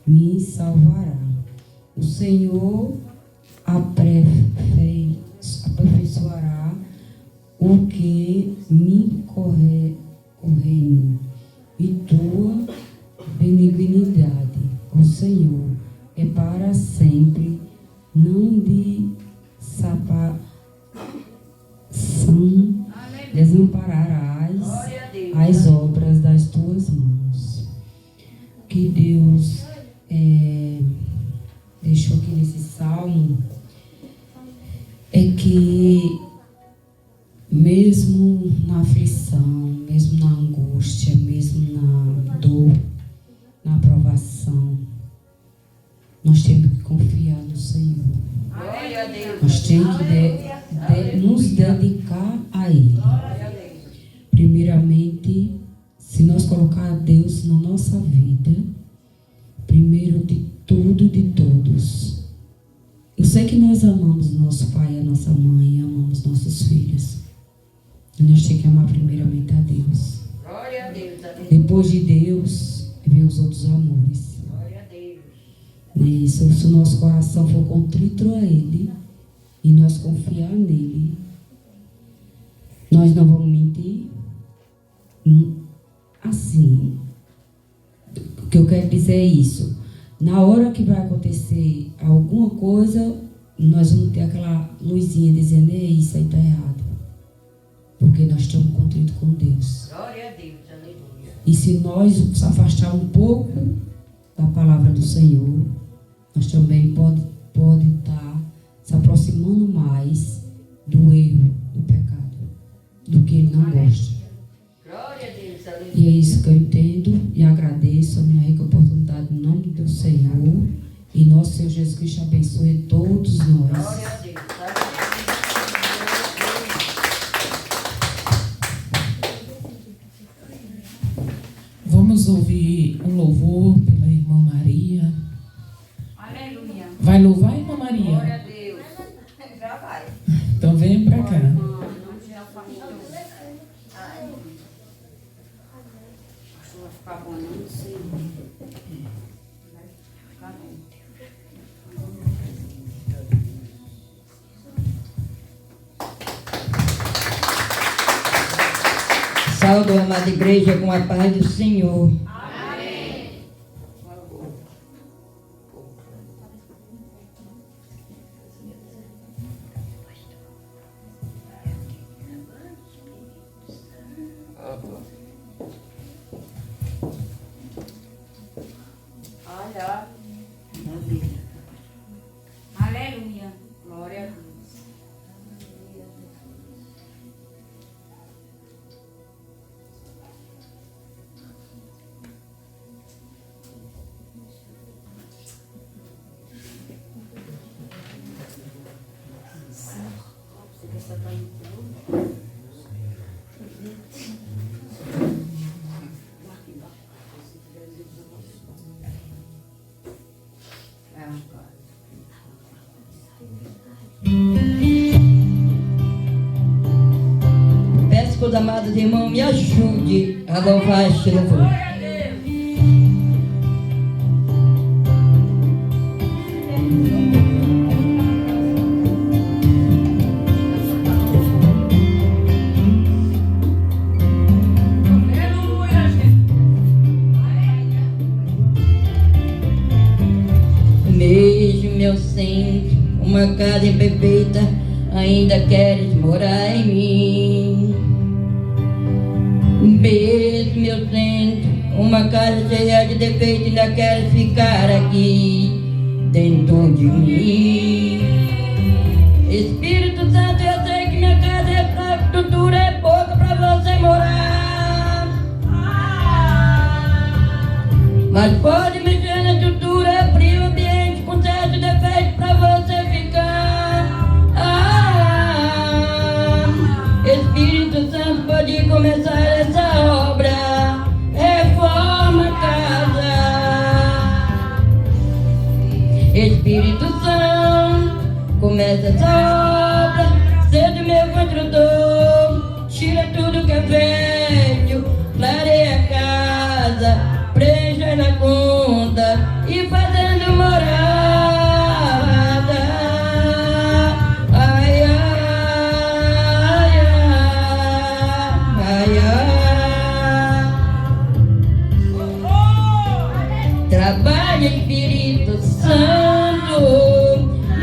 me salvará. O Senhor aperfeiçoará o que me corrige, e tua benignidade, ó Senhor, é para sempre. Não desampararás as obras das tuas mãos. Que Deus deixou aqui nesse salmo é que mesmo na aflição, mesmo na angústia, mesmo na dor, na provação, nós temos que confiar no Senhor. Nós temos que nos dedicar a Ele. Primeiramente, se nós colocar Deus na nossa vida, primeiro de tudo, de todos. Eu sei que nós amamos nosso pai, a nossa mãe, amamos nossos filhos. E nós temos que amar primeiramente a Deus. Glória a Deus. Depois de Deus, vem os outros amores. Glória a Deus. E se o nosso coração for contrito a Ele, e nós confiar nele, nós não vamos mentir. Assim, o que eu quero dizer é isso. Na hora que vai acontecer alguma coisa, nós vamos ter aquela luzinha dizendo: ei, isso aí está errado. Porque nós estamos contritos com Deus. Glória a Deus, aleluia. E se nós nos afastar um pouco da palavra do Senhor, nós também pode estar se aproximando mais do erro, do pecado, do que Ele não gosta. Glória a Deus, aleluia. E é isso que eu entendo e agradeço a minha rica oportunidade no nome de Deus. Senhor. E nosso Senhor Jesus Cristo abençoe todos nós. Glória a Deus. Vamos ouvir um louvor pela irmã Maria. Aleluia. Vai louvar, irmã Glória a Maria? Deus. Já vai. Então venha para cá. Não tirar o família. Ai. Acho que vai ficar bom, não sei. Vai ficar bom. Saúdo a amada igreja com a paz do Senhor. Olha. Aleluia. Glória a Deus. Peço que os amados irmãos me ajude a louvar este louvor. Mesmo eu sendo uma casa imperfeita, ainda queres morar em mim. Mesmo eu sendo uma casa cheia de defeito, ainda queres ficar aqui dentro de mim. Espírito Santo, eu sei que minha casa é fraca, estrutura é pouca pra você morar. Mas pode mexer na estrutura, é frio, ambiente com certo defeito pra você ficar. Espírito Santo, pode começar essa obra. Reforma a casa. Espírito Santo, começa essa obra. Seja meu construtor, tira tudo que é velho, clareia a casa, preencha na conta e fazendo morada. Ai, ai, ai, ai. Trabalha, Espírito Santo,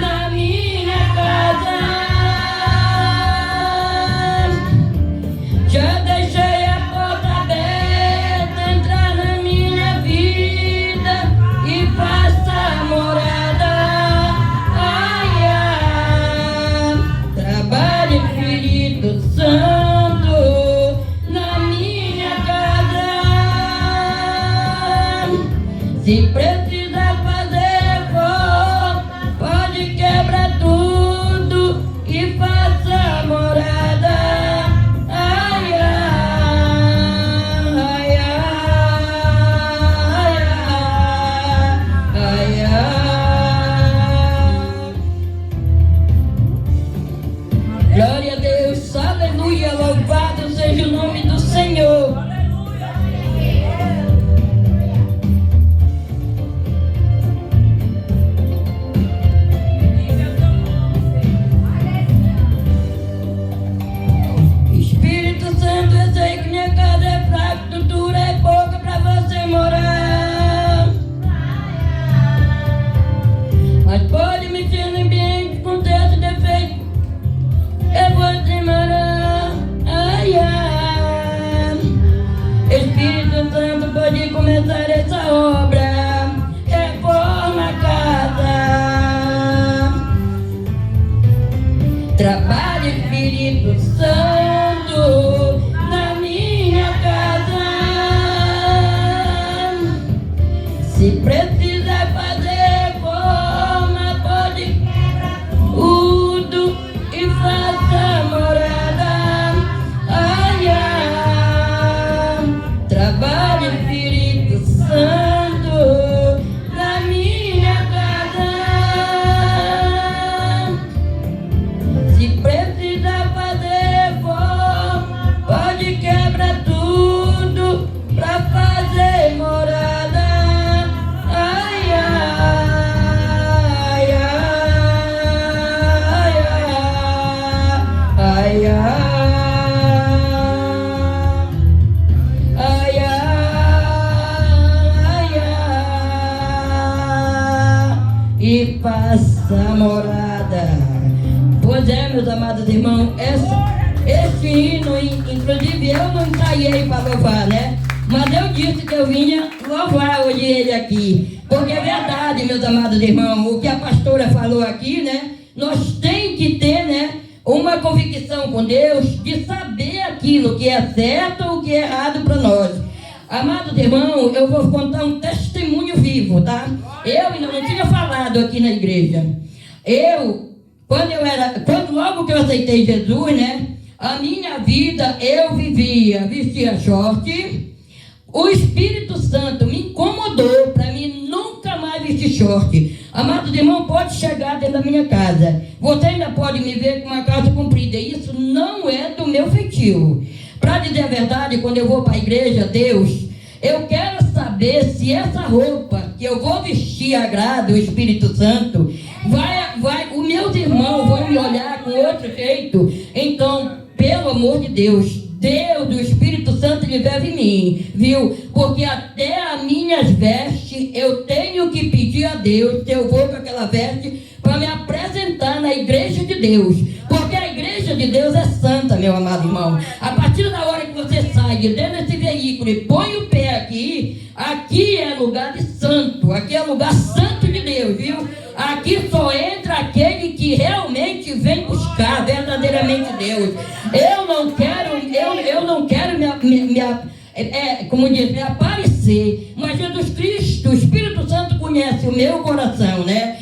na minha casa. Já deixei a porta aberta, entrar na minha vida e faça morada. Ai, ai. Trabalha, Espírito Santo, na minha casa. Se precisar fazer reforma, pode quebrar tudo e faça morada. Ai, ai, ai, ai, ai, ai. Glória a Deus, aleluia, louvado seja o nome do Senhor. Espírito Santo, eu sei que minha casa é fraca, estrutura é pouca pra você morar. Mas pode mexer no ambiente com certo defeito, eu vou te morar. Ai, ai. Espírito Santo, pode começar essa obra. Reforma a casa. Trabalha, Espírito Santo, na minha casa. Se precisar Ai, ai, ai, ai, e passa morada. Pois é, meus amados irmãos, esse hino, inclusive eu não ensaiei para louvar, né? Mas eu disse que eu vinha louvar hoje ele aqui. Porque é verdade, meus amados irmãos, o que a pastora falou aqui, né? Nós temos que ter, né, uma convicção com Deus de saber aquilo que é certo ou o que é errado para nós. Amados irmãos, eu vou contar um testemunho vivo, tá? Eu ainda não tinha falado aqui na igreja. Quando logo que eu aceitei Jesus, né? A minha vida eu vestia short. O Espírito Santo me incomodou para mim nunca mais vestir short. Amados irmãos, pode chegar dentro da minha casa. Você ainda pode me ver com uma calça comprida. Isso não é do meu feitio. Para dizer a verdade, quando eu vou para a igreja, Deus, eu quero saber se essa roupa que eu vou vestir agrada o Espírito Santo. Os meus irmãos vão me olhar com outro jeito. Então, pelo amor de Deus, Deus, o Espírito Santo, ele vive em mim, viu? Porque até as minhas vestes, eu tenho que pedir a Deus se eu vou com aquela veste para me apresentar na igreja de Deus. Porque a igreja de Deus é santa, meu amado irmão. A partir da hora que você sai de dentro desse veículo e põe o pé aqui, aqui é lugar de santo, aqui é lugar santo de Deus, viu? Aqui só entra aquele que realmente vem buscar verdadeiramente Deus. Eu não quero me aparecer, mas Jesus Cristo, o Espírito Santo conhece o meu coração, né?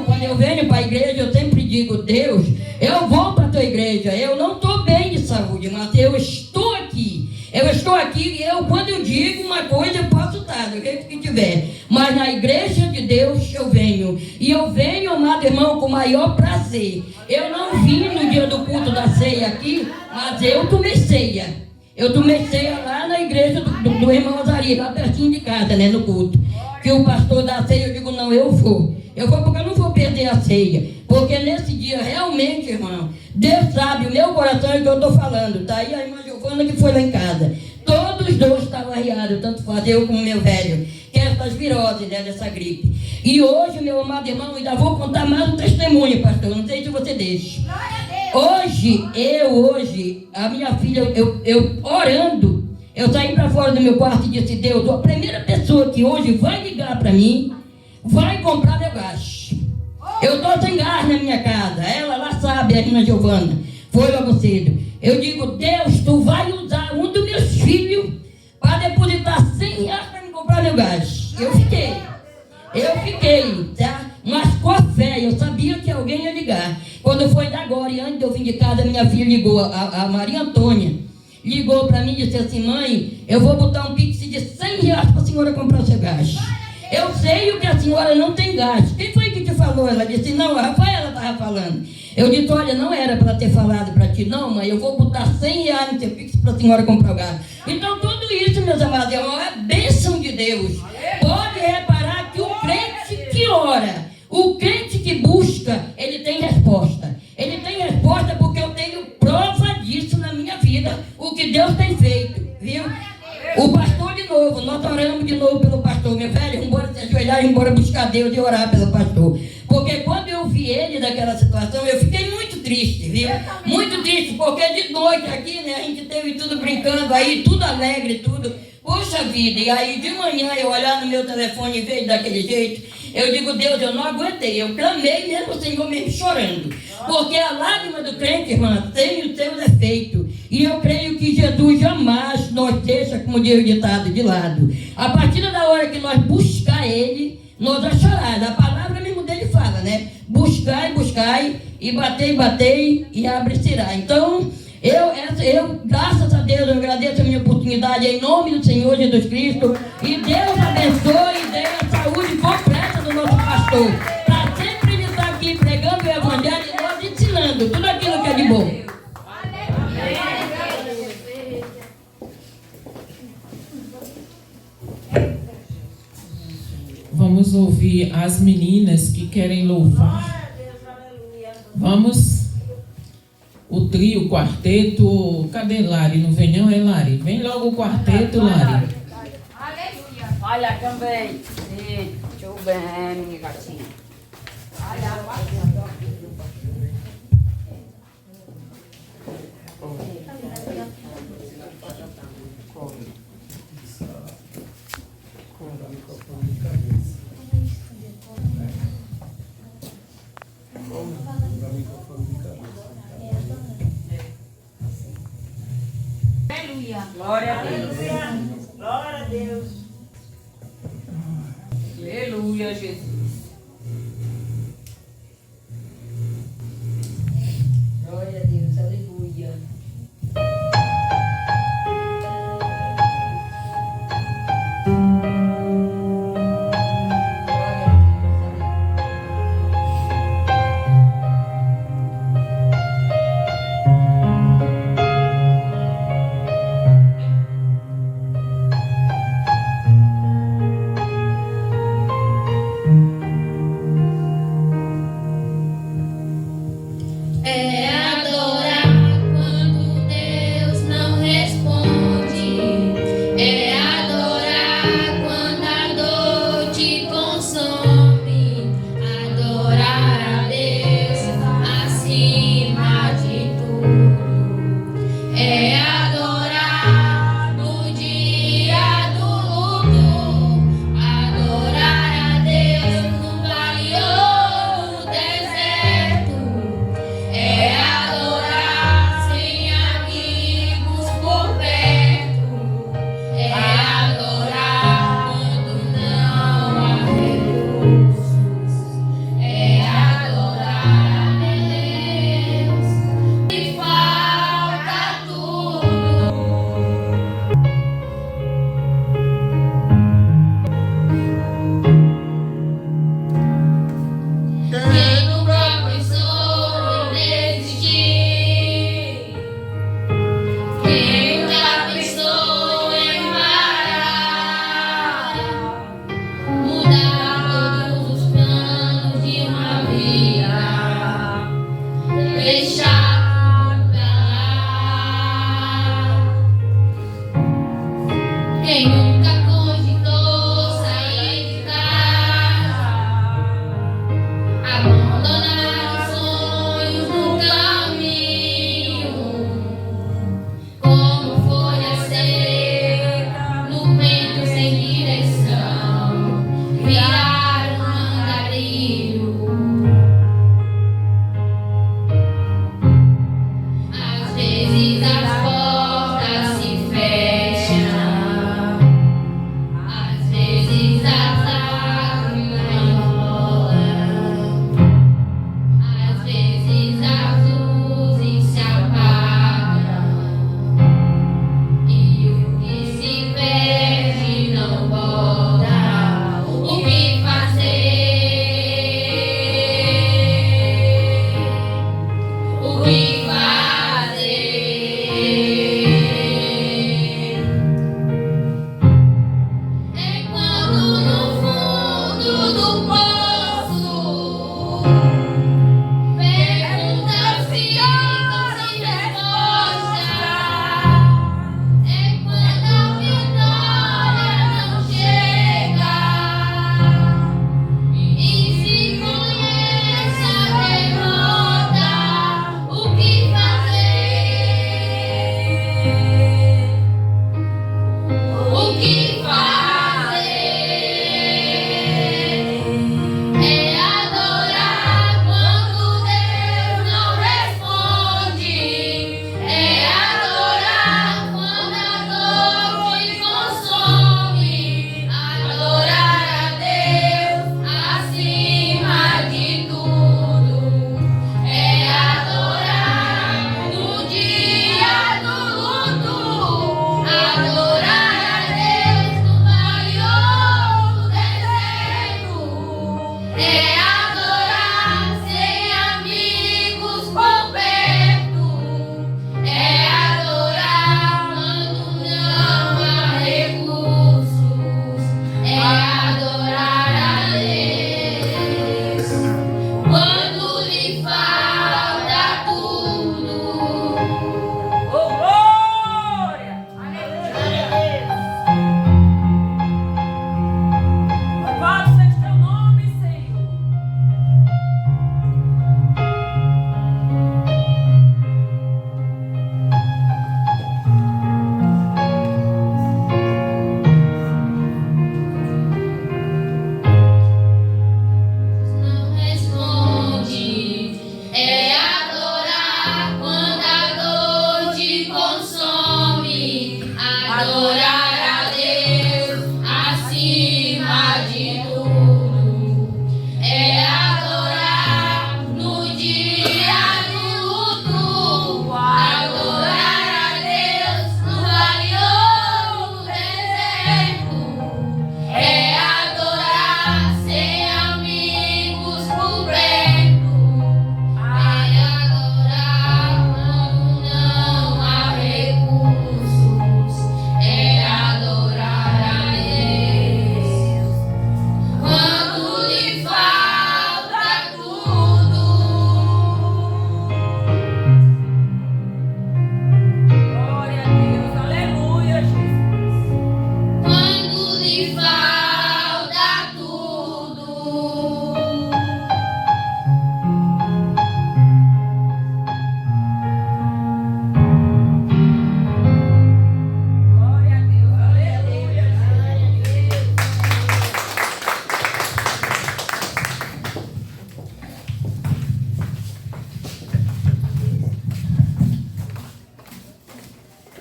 Quando eu venho para a igreja, eu sempre digo, Deus, eu vou para a tua igreja, eu não estou bem de saúde, mas eu estou aqui. Eu estou aqui e quando eu digo uma coisa, eu posso estar, do jeito que tiver. Mas na igreja de Deus eu venho. E eu venho, amado irmão, com o maior prazer. Eu não vim no dia do culto da ceia aqui, mas eu tomei ceia. Eu tomei ceia lá na igreja do irmão Azari, lá pertinho de casa, né, no culto. Que o pastor da ceia, eu digo, não, eu vou. Eu vou porque eu não vou perder a ceia. Porque nesse dia, realmente, irmão, Deus sabe, o meu coração é o que eu estou falando. Tá aí a irmã Giovana que foi lá em casa. Todos os dois estavam arriados, tanto faz eu como meu velho, que é essas viroses, né, dessa gripe. E hoje, meu amado irmão, ainda vou contar mais um testemunho, pastor, não sei se você deixa. Hoje, a minha filha, eu orando, eu saí para fora do meu quarto e disse, Deus, a primeira pessoa que hoje vai ligar para mim, vai comprar meu gás. Eu estou sem gás na minha casa, ela lá sabe, a irmã Giovana, foi logo cedo. Eu digo, Deus, tu vai usar um dos meus filhos para depositar R$100 para me comprar meu gás. Eu fiquei, tá? Mas com a fé, eu sabia que alguém ia ligar. Quando foi de agora, e antes de eu vir de casa, minha filha ligou, a Maria Antônia, ligou para mim e disse assim, mãe, eu vou botar um pix de R$100 para a senhora comprar o seu gás. Eu sei o que a senhora não tem gás. Quem foi que te falou? Ela disse, não, a Rafaela estava falando. Eu disse, olha, não era para ter falado para ti, não, mãe, eu vou botar R$100 no seu pix para a senhora comprar o gás. Então, tudo isso, meus amados irmãos, é bênção de Deus. Pode reparar que o crente que ora, o crente que busca, ele tem resposta. Ele tem resposta porque eu tenho prova disso na minha vida, o que Deus tem feito, viu? O pastor de novo, nós oramos de novo pelo pastor, meu velho, embora se ajoelhar, embora buscar Deus e orar pelo pastor. Porque quando eu vi ele naquela situação, eu fiquei muito triste, viu? Muito triste, porque de noite aqui, né, a gente teve tudo brincando aí, tudo alegre, tudo. Poxa vida, e aí de manhã eu olhar no meu telefone e ver daquele jeito, eu digo, Deus, eu não aguentei, eu clamei mesmo, Senhor, mesmo chorando. Porque a lágrima do crente, irmã, tem o seu efeito. E eu creio que Jesus jamais nos deixa, como diz o ditado, de lado. A partir da hora que nós buscar Ele, nós vamos chorar. A palavra mesmo dele fala, né? Buscai, buscai, e batei, e abre-se-á. Então, eu, graças a Deus, eu agradeço a minha oportunidade em nome do Senhor Jesus Cristo. E Deus abençoe e dê a saúde completa do nosso pastor. Para sempre ele estar aqui pregando o Evangelho e nós ensinando tudo aquilo que é de bom. Vamos ouvir as meninas que querem louvar. Vamos. o trio, o quarteto. Cadê Lari? Não vem não, é Lari? Vem logo o quarteto, Lari. Olha também. Deixa eu ver, minha gatinha. Glória a Deus. Glória a Deus. Aleluia, Jesus. Glória a Deus, aleluia. É adorar quando Deus não responde. É adorar quando a dor te consome. Adorar a Deus acima de tudo. É adorar no dia do luto. Adorar a Deus no vale ou no deserto. É adorar sem amigos por perto. É adorar quando não há recursos. É adorar a Deus e falta tudo. Quem nunca pensou em desistir? Quem nunca pensou em parar? Mudar todos os planos de uma vida, deixar pra lá. Quem nunca cogitou sair de casa? Abandonar os sonhos no caminho, como folha seca no vento sem direção, virar um andarilho. Às vezes as portas se fecham, às vezes as lágrimas rolam. Às vezes as luzes se apagam e o que se perde não volta. O que fazer? O que fazer?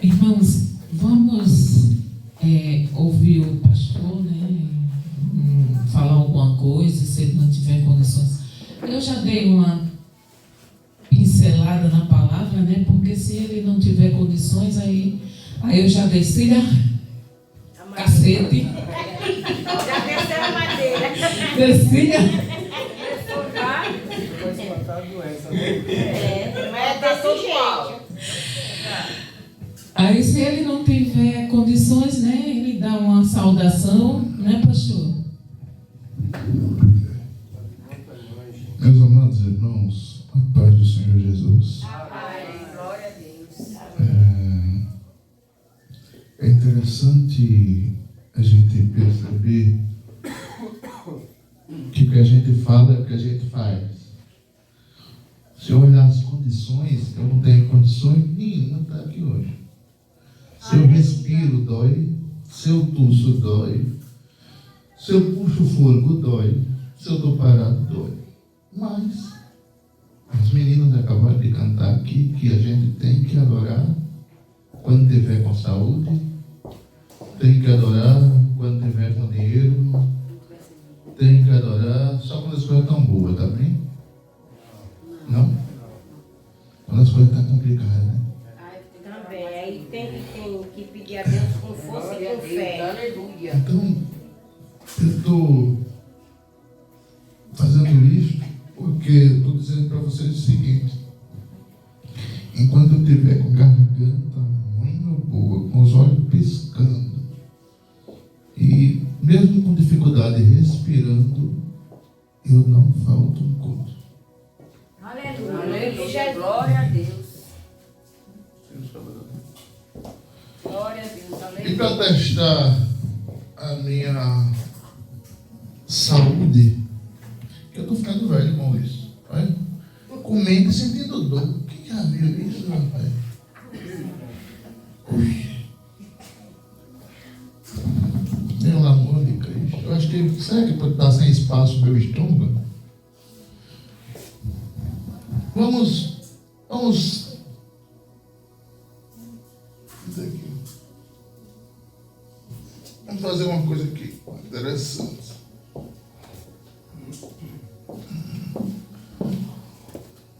Irmãos, vamos ouvir o pastor, né? Falar alguma coisa, se ele não tiver condições. Eu já dei uma pincelada na palavra, né? Porque se ele não tiver condições, aí eu já desci cacete. Já desceu a madeira. Desci. Vai espantar a doença, né? Mas é desse jeito. Aí se ele não tiver condições, né? Ele dá uma saudação, né, pastor? Meus amados irmãos, a paz do Senhor Jesus. Glória a Deus. É interessante a gente perceber que o que a gente fala é o que a gente faz. Se eu olhar as condições, eu não tenho condições nenhuma de estar aqui hoje. Se eu respiro, dói. Se eu tuço, dói. Se eu puxo o fôlego, dói. Se eu estou parado, dói. Mas os meninos acabaram de cantar aqui que a gente tem que adorar quando tiver com saúde, tem que adorar quando tiver com dinheiro, tem que adorar só quando as coisas estão boas, tá bem? Não? Quando as coisas estão complicadas, né? Também. Aí tem que pedir a Deus com força e com fé. Aleluia. Então, eu estou fazendo isso porque estou dizendo para vocês o seguinte: enquanto eu estiver com garganta ruim ou boa, com os olhos piscando, e mesmo com dificuldade respirando, eu não falto um culto. Aleluia. Aleluia. Glória a Deus. Glória a Deus. E Aleluia. para testar a minha saúde, eu estou ficando velho com isso. Vai? Comendo e sentindo dor. Quem já viu isso, rapaz? Ui. Pelo amor de Cristo. Eu acho que, será que pode estar sem espaço no meu estômago? Vamos. Isso aqui. Vamos fazer uma coisa aqui interessante.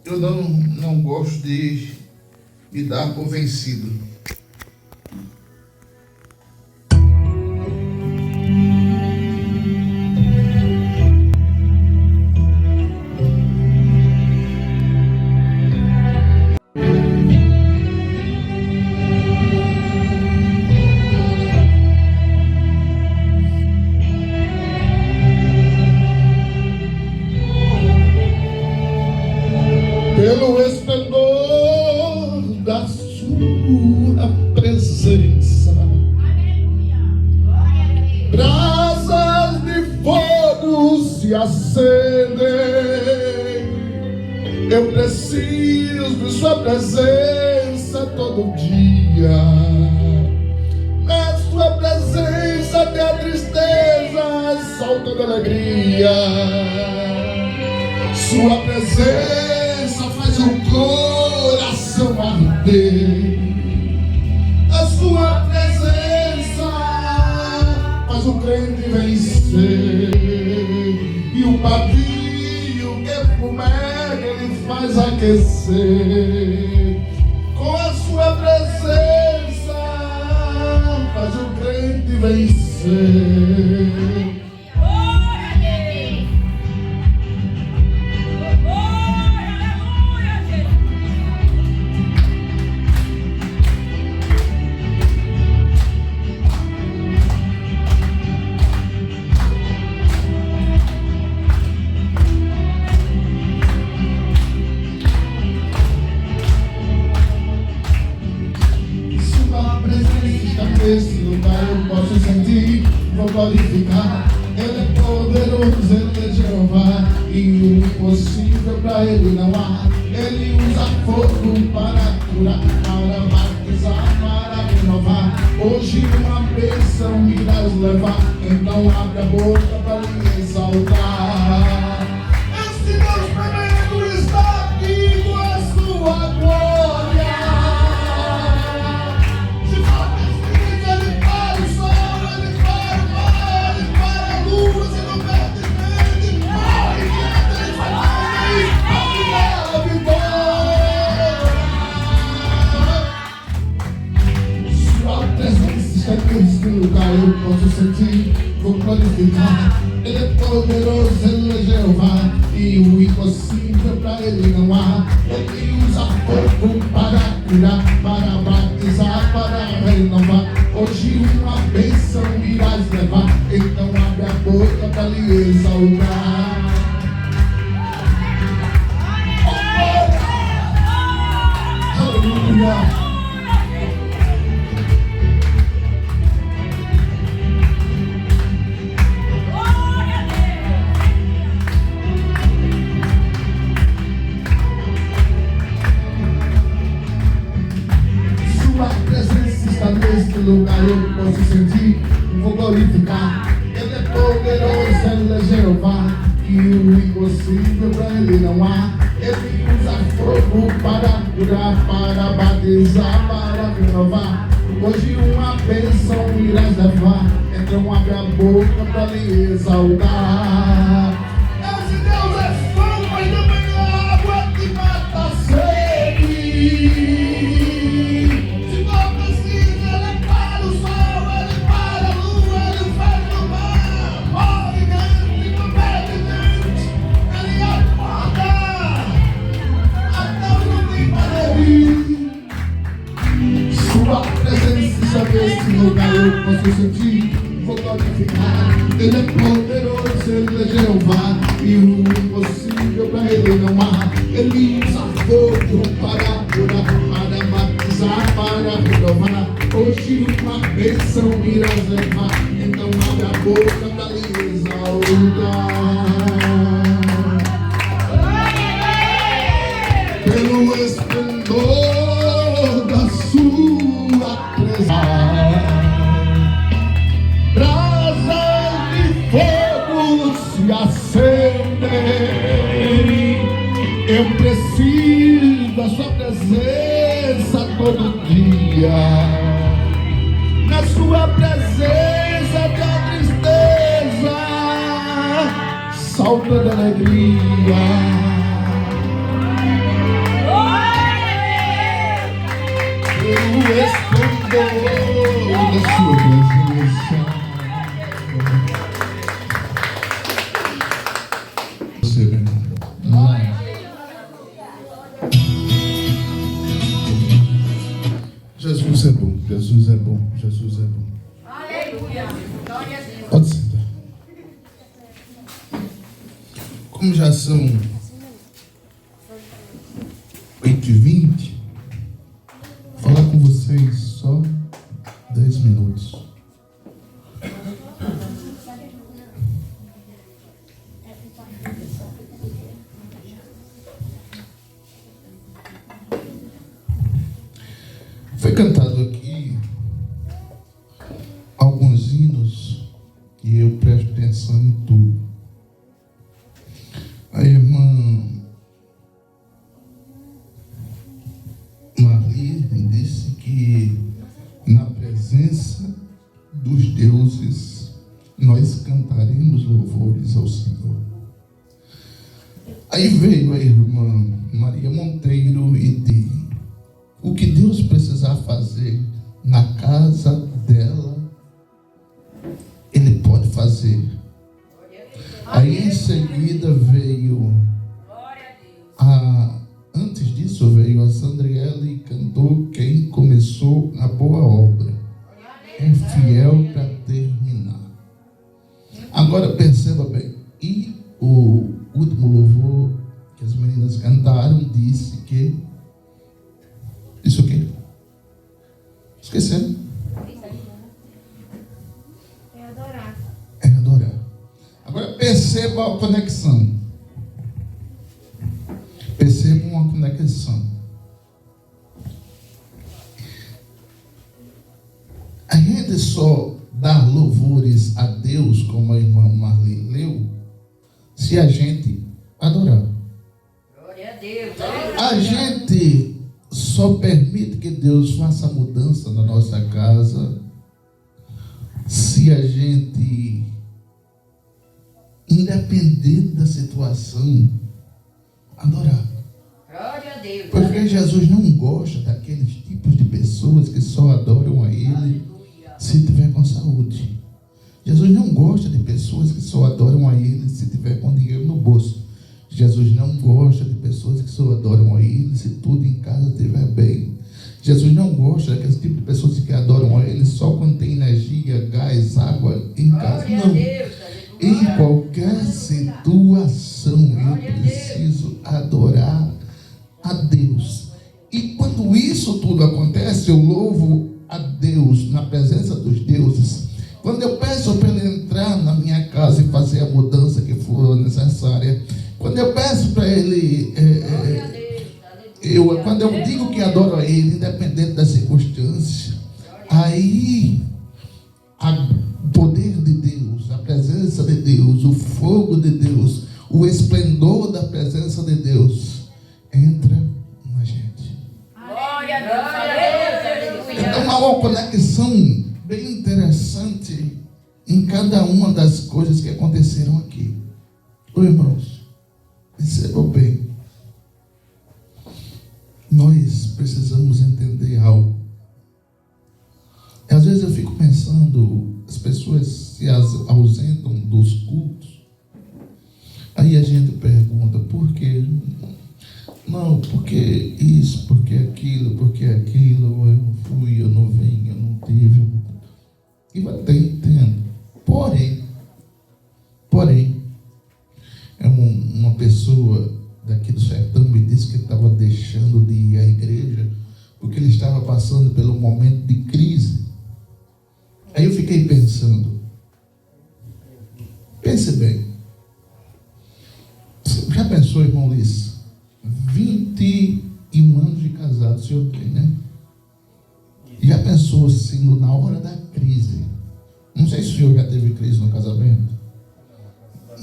Eu não gosto de me dar por vencido. Pelo esplendor da sua presença, brasas de fogo se acendem. Eu preciso de sua presença todo dia. Na sua presença tem a tristeza, solta de alegria. Sua presença faz o coração arder. A sua presença faz o crente vencer. E o pavio que fumega ele faz aquecer. Com a sua presença faz o crente vencer. Nesse lugar eu posso sentir, vou glorificar. Ele é poderoso, ele é Jeová, e o impossível para ele não há. Ele usa fogo para curar, para batizar, para renovar. Hoje uma bênção irás levar, então abre a boca para lhe exaltar. Esse Deus tremendo está aqui com a sua glória. neste lugar eu posso sentir, vou glorificar. Ele é poderoso, Ele é Jeová, e o impossível para Ele não há. Ele usa fogo para curar, para batizar, para renovar. Hoje uma bênção irás levar, então abre a boca para lhe exaltar. Aleluia. Neste lugar eu posso sentir, vou glorificar. Ele é poderoso, Ele é Jeová, e o impossível para Ele não há. Ele usa fogo para curar, para batizar, para renovar. Hoje uma bênção irás levar, então abre a boca para lhe exaltar. Esse Deus é fogo, mas também é água que mata a sede. Nesse lugar eu posso sentir, vou glorificar. Ele é poderoso, Ele é Jeová, e o impossível para Ele não há. Ele usa fogo para curar, para batizar, para renovar. Hoje uma bênção irás levar, então abre a boca para lhe exaltar. Pelo esplendor da sua presença, se acendem. Eu preciso da sua presença todo dia. Na sua presença da tristeza salta da alegria. Pelo esplendor da sua presença. Jesus é bom, Jesus é bom, Jesus é bom. Aleluia. Glória a Deus. Pode sentar. Como já são 8h20, vou falar com vocês só 10 minutos. Foi cantado aqui alguns hinos e eu presto atenção em tudo. A irmã Marli disse que na presença dos deuses nós cantaremos louvores ao Senhor. Aí veio a irmã Maria Monteiro e disse: o que Deus precisar fazer na casa dela, Ele pode fazer. Aí em seguida veio antes disso veio a Sandriela e cantou: quem começou a boa obra é fiel para terminar. Agora perceba bem, e o último louvor que as meninas cantaram disse que isso o quê? Esqueceram? É adorar. É adorar. Agora perceba a conexão. Perceba uma conexão. A gente só dá louvores a Deus, como a irmã Marli leu, se a gente adorar. Glória a Deus. A gente só permite que Deus faça mudança na nossa casa se a gente, independente da situação, adorar. Glória a Deus. Porque Jesus não gosta daqueles tipos de pessoas que só adoram a Ele se tiver com saúde. Jesus não gosta de pessoas que só adoram a Ele se tiver com dinheiro no bolso. Jesus não gosta de pessoas que só adoram a Ele se tudo em casa estiver bem. Jesus não gosta daquele tipo de pessoas que adoram a Ele só quando tem energia, gás, água em casa. Não. Em qualquer situação eu preciso adorar a Deus. E quando isso tudo acontece, eu louvo a Deus na presença dos deuses. Quando eu peço para Ele entrar na minha casa e fazer a mudança que for necessária, quando eu peço para Ele, quando eu digo que adoro a Ele, independente das circunstâncias, aí o poder de Deus, a presença de Deus, o fogo de Deus, o esplendor da presença de Deus entra na gente. Glória a Deus. Então há uma conexão bem interessante em cada uma das coisas que aconteceram aqui. Ô irmãos, percebam bem, nós precisamos entender algo. Às vezes eu fico pensando, as pessoas se ausentam dos cultos, aí a gente pergunta, por quê? Não, porque isso, porque aquilo, eu não fui, eu não vim, eu não tive. E vai até entendo. Porém, uma pessoa daqui do sertão me disse que estava deixando de ir à igreja porque ele estava passando pelo momento de crise. Aí eu fiquei pensando, pense bem, já pensou, irmão Liz, 21 anos de casado, o senhor tem, né? Já pensou assim, na hora da crise? Não sei se o senhor já teve crise no casamento.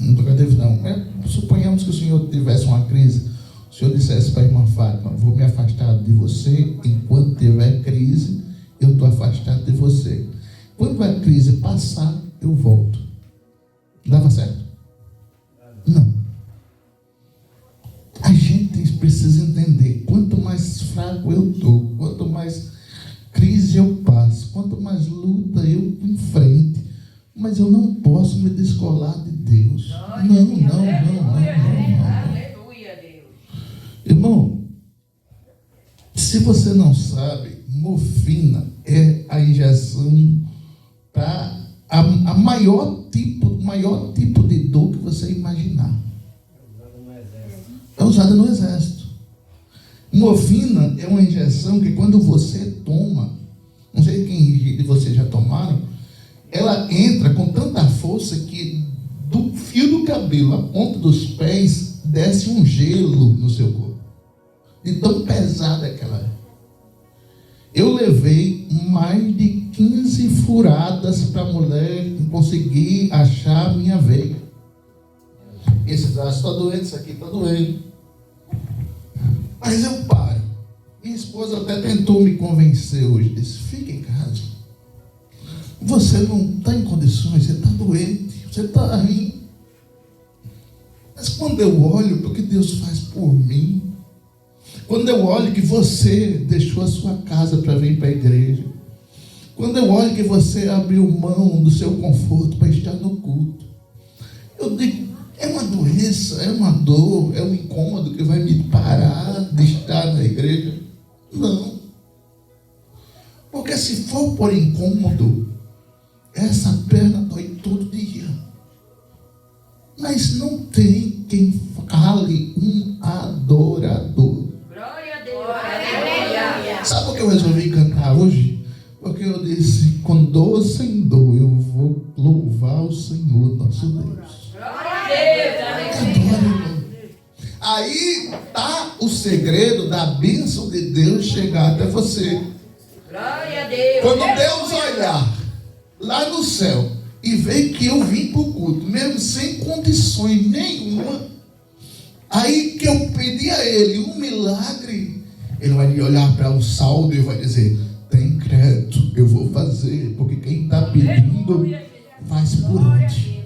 Nunca teve, não. Suponhamos que o senhor tivesse uma crise, o senhor dissesse para a irmã Fátima, vou me afastar de você, enquanto tiver crise, eu estou afastado de você. Quando a crise passar, eu volto. Dava certo? Não. A gente precisa entender, quanto mais fraco eu estou, quanto mais crise eu passo, quanto mais luta eu enfrento, mas eu não posso me descolar de Deus. Não. Irmão, se você não sabe, morfina é a injeção para a maior tipo de dor que você imaginar. É usada no exército. Morfina é uma injeção que quando você toma, não sei quem de vocês já tomaram, ela entra com tanta força que do fio do cabelo à ponta dos pés desce um gelo no seu corpo. De tão pesada que ela é. Eu levei mais de 15 furadas para a mulher conseguir achar a minha veia. Esse braço está doendo, isso aqui está doendo. Mas eu paro. Minha esposa até tentou me convencer hoje. Disse, fica em casa. Você não está em condições, você está doente, você está ruim. Mas quando eu olho para o que Deus faz por mim, quando eu olho que você deixou a sua casa para vir para a igreja, quando eu olho que você abriu mão do seu conforto para estar no culto, eu digo, é uma doença, é uma dor, é um incômodo que vai me parar de estar na igreja? Não. Porque se for por incômodo, essa perna dói todo dia. Mas não tem quem cale um adorador. Glória a Deus. Sabe por que eu resolvi cantar hoje? Porque eu disse, com dor sem dor, eu vou louvar o Senhor nosso Deus. Aí está o segredo da bênção de Deus chegar até você. Glória a Deus. Quando Deus olhar lá no céu e ver que eu vim para o culto, mesmo sem condições nenhuma, aí que eu pedi a Ele um milagre, Ele vai me olhar para o saldo e vai dizer, tem crédito, eu vou fazer, porque quem está pedindo faz por onde.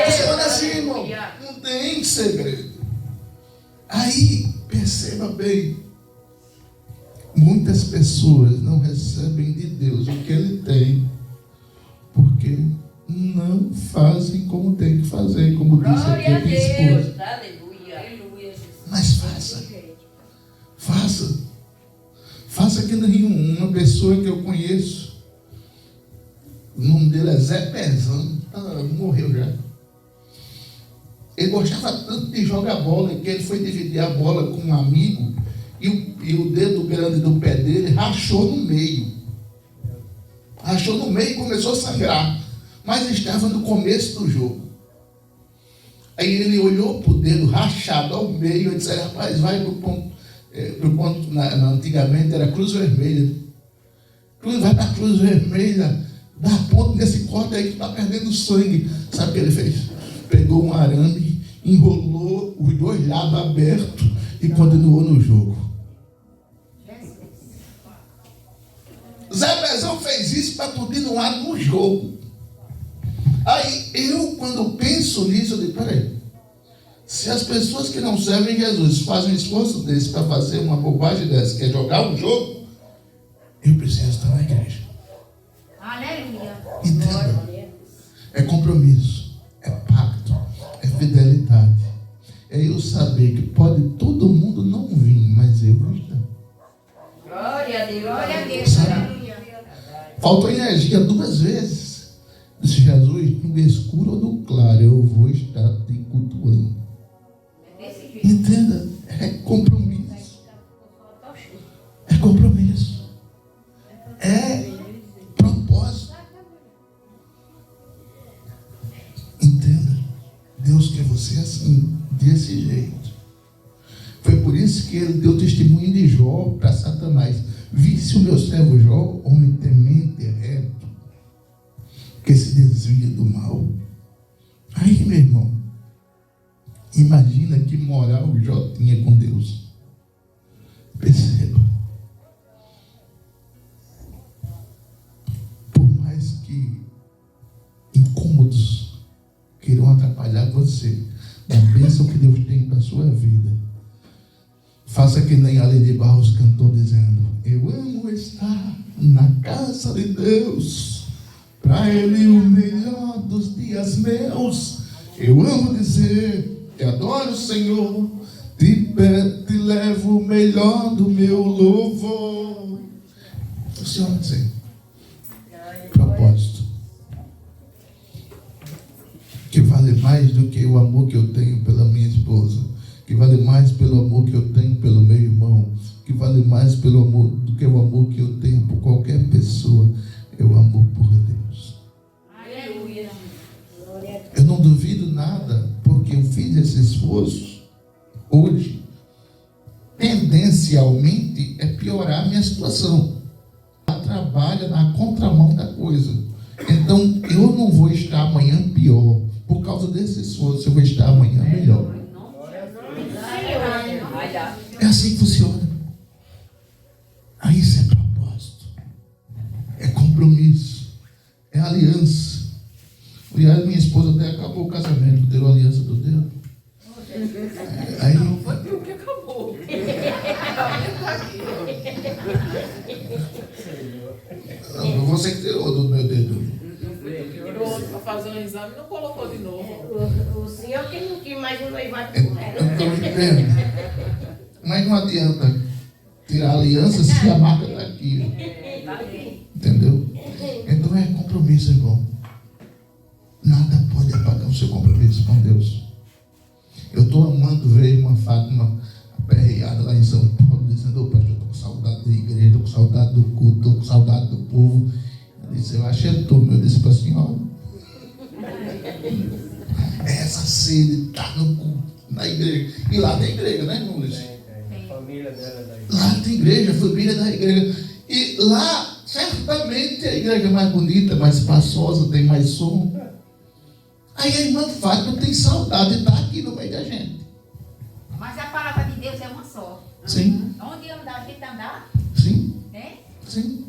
Você olha assim, irmão, não tem segredo. Aí, perceba bem, Muitas pessoas não recebem de Deus o que Ele tem, porque não fazem como tem que fazer, como disse aqui a minha esposa. Aleluia. Mas faça que nem uma pessoa que eu conheço, o nome dele é Zé Pezão, morreu já. Ele gostava tanto de jogar bola que ele foi dividir a bola com um amigo e o dedo grande do pé dele rachou no meio. Rachou no meio e começou a sangrar. Mas estava no começo do jogo. Aí ele olhou para o dedo rachado ao meio e disse: rapaz, vai para o ponto. Antigamente era Cruz Vermelha. Vai para a Cruz Vermelha, dá ponto nesse corte aí que está perdendo sangue. Sabe o que ele fez? Pegou um arame, enrolou os dois lados abertos e continuou no jogo. Zé Pezão fez isso para continuar no jogo. Aí eu, quando penso nisso, eu digo: peraí, se as pessoas que não servem Jesus fazem um esforço desse para fazer uma bobagem dessa, que é jogar um jogo, eu preciso estar na igreja. Aleluia. Entenda? É compromisso, é pacto, é fidelidade. É eu saber que pode todo mundo não vir, mas eu vou estar. Glória a Deus. Glória a Deus. Sabe? Aleluia. Faltou energia 2 vezes. Disse Jesus: no escuro ou no claro, eu vou estar te cultuando. Entenda? É compromisso. É compromisso. É propósito. Entenda? Deus quer você assim, desse jeito. Foi por isso que ele deu testemunho de Jó para Satanás: visse o meu servo Jó, homem temente e reto, que se desvia do mal. Aí, meu irmão, imagina que moral o Jó tinha com Deus. Perceba. Por mais que incômodos queiram atrapalhar você da bênção que Deus tem para a sua vida, faça que nem Além de Barros cantou dizendo: eu amo estar na casa de Deus, para Ele o melhor dos dias meus. Eu amo dizer que adoro o Senhor, te levo o melhor do meu louvor. O Senhor dizer: propósito, que vale mais do que o amor que eu tenho pela minha esposa, que vale mais pelo amor que eu tenho pelo meu irmão, que vale mais pelo amor do que o amor que eu tenho por qualquer pessoa, é o amor por Deus. Aleluia. Eu não duvido nada, porque eu fiz esse esforço. Hoje, tendencialmente, é piorar a minha situação. Ela trabalha na contramão da coisa. Então, eu não vou estar amanhã pior. Por causa desse esforço, eu vou estar amanhã melhor. É assim que funciona. Aí isso é propósito. É compromisso. É aliança. Aliás, minha esposa até acabou o casamento, deu a aliança do dedo. Aí Não foi tu que acabou. você que tirou do meu dedo. Tirou para fazer um exame e não colocou de novo. O senhor que não quis mais um noivado Eu com ela. estou entendendo. Mas não adianta tirar a aliança se a marca está aqui. Entendeu? Então é compromisso, irmão. Nada pode apagar o seu compromisso com Deus. Eu estou amando ver a irmã Fátima aperreada lá em São Paulo, dizendo: ô pastor, estou com saudade da igreja, estou com saudade do culto, estou com saudade do povo. Eu disse: eu achei tudo. Eu disse para a senhora: essa sede está no culto, na igreja. E lá tem igreja, né, irmão Luiz? Tem. A família dela da igreja. Lá tem igreja, a família da igreja. E lá, certamente, a igreja é mais bonita, mais espaçosa, tem mais som. Aí a irmã Fátima tem saudade de estar aqui no meio da gente. Mas a palavra de Deus é uma só. Sim, Onde andar, a gente andar, sim, né? sim.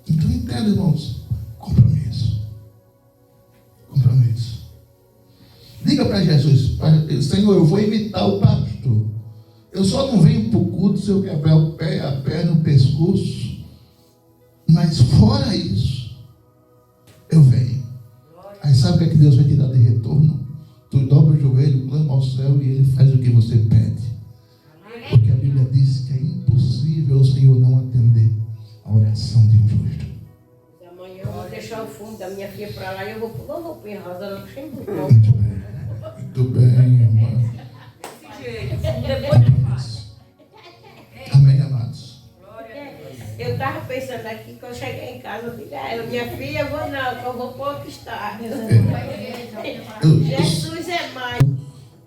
Então entenda, irmãos. Compromisso. Compromisso. Diga para Jesus: Senhor, eu vou imitar o pastor. Eu só não venho para o culto se eu quebrar o pé, a perna, o pescoço. Mas fora isso, eu venho. Aí sabe o que é que Deus vai te dar de retorno? Tu dobra o joelho, clama ao céu e Ele faz o que você pede. Porque a Bíblia diz que é impossível o Senhor não atender a oração de um justo. Amanhã eu vou deixar o fundo da minha filha para lá e eu vou pôr uma roupinha rosa no chão. Muito bem. Muito bem, irmã. Amém, amados. Eu estava pensando aqui, quando eu cheguei em casa, eu disse a ela, minha filha, eu vou não, que eu vou pôr que está. Jesus é mais.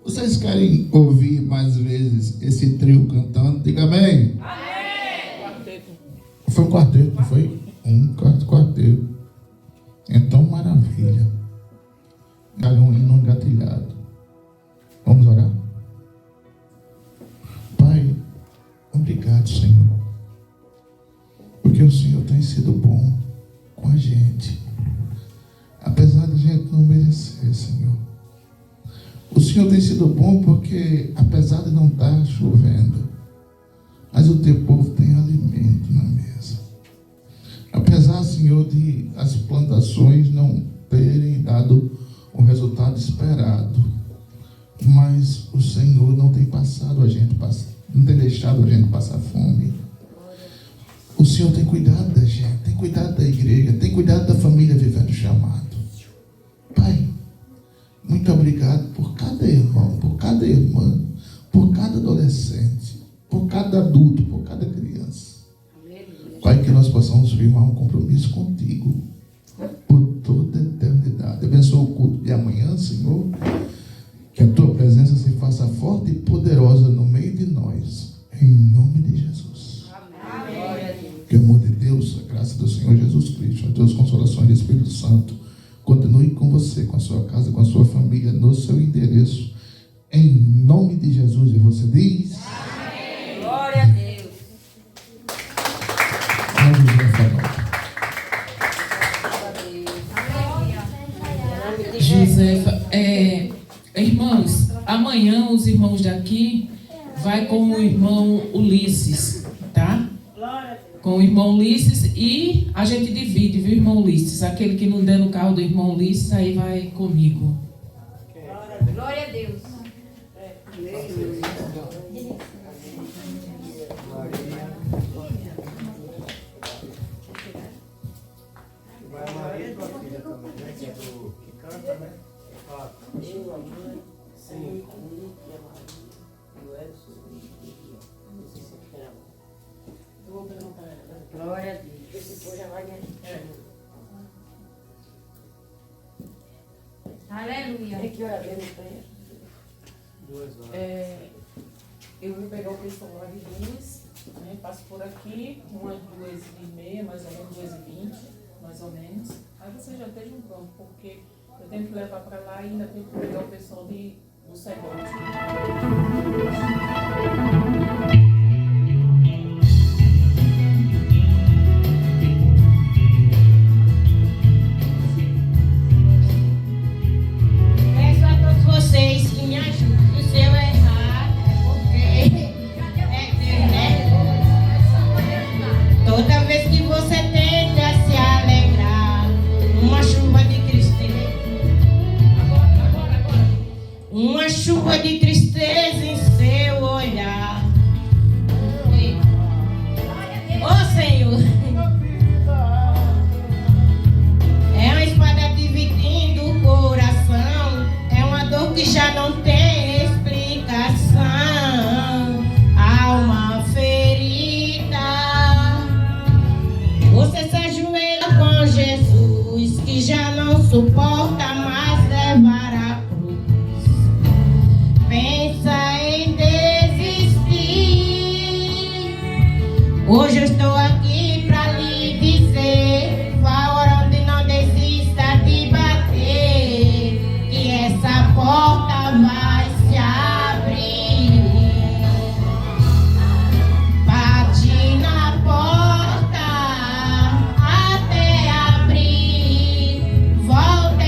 Vocês querem ouvir mais vezes esse trio cantando? Diga amém. Amém. Foi um quarteto, não foi? Quarteto. Então, maravilha. Cada um hino engatilhado. Vamos orar? Pai, obrigado, Senhor. Porque o Senhor tem sido bom com a gente. Apesar da gente não merecer, Senhor. O Senhor tem sido bom porque, apesar de não estar chovendo, mas o teu povo tem alimento na mesa. Apesar, Senhor, de as plantações não terem dado o resultado esperado, mas o Senhor não tem não tem deixado a gente passar fome. O Senhor tem cuidado da gente, tem cuidado da igreja, tem cuidado da família vivendo o chamado. Pai, muito obrigado por cada irmão, por cada irmã, por cada adolescente, por cada adulto, por cada criança. Pai, que nós possamos firmar um compromisso contigo por toda a eternidade. Abençoa o culto de amanhã, Senhor. Que a tua presença se faça forte e poderosa no meio de nós. Em nome de Jesus. Amém. Que o amor de Deus, a graça do Senhor Jesus Cristo, as tuas consolações do Espírito Santo, continue com você, com a sua casa, com a sua família, no seu endereço. Em nome de Jesus. E você diz? Amém. Glória a Deus. Josefa, irmãos, amanhã os irmãos daqui vai com o irmão Ulisses, tá? Com o irmão Ulisses e a gente divide, viu, irmão Ulisses? Aquele que não der no carro do irmão Ulisses, aí vai comigo. Glória a Deus. Vai a Maria, tua filha também, né? Que é do que canta, né? Eu, a mãe, Sim. e a Maria, e o Edson, não sei se eu quero. Eu vou perguntar a ela. Glória a Deus. Esse povo já vai ganhar. Aleluia. Tem que orar bem no pé. 2 horas. Eu vou pegar o pessoal lá de duas, né? Passo por aqui, umas 2h30, mais ou menos 2h20, mais ou menos. Aí vocês já estejam prontos, porque eu tenho que levar para lá e ainda tenho que pegar o pessoal do Segote. Peço a todos vocês que me ajudem. Se eu errar, é porque toda vez que você tenta se alegrar, uma chuva de tristeza. Uma chuva de tristeza em seu olhar. Ô Senhor, é uma espada dividindo o coração. É uma dor que já não tem explicação. Alma ferida. Você se ajoelha com Jesus, que já não suporta mais levar a cruz. Pensa em desistir. Hoje eu estou aqui para lhe dizer: vá orando e não desista de bater, que essa porta vai se abrir. Bate na porta até abrir. Volta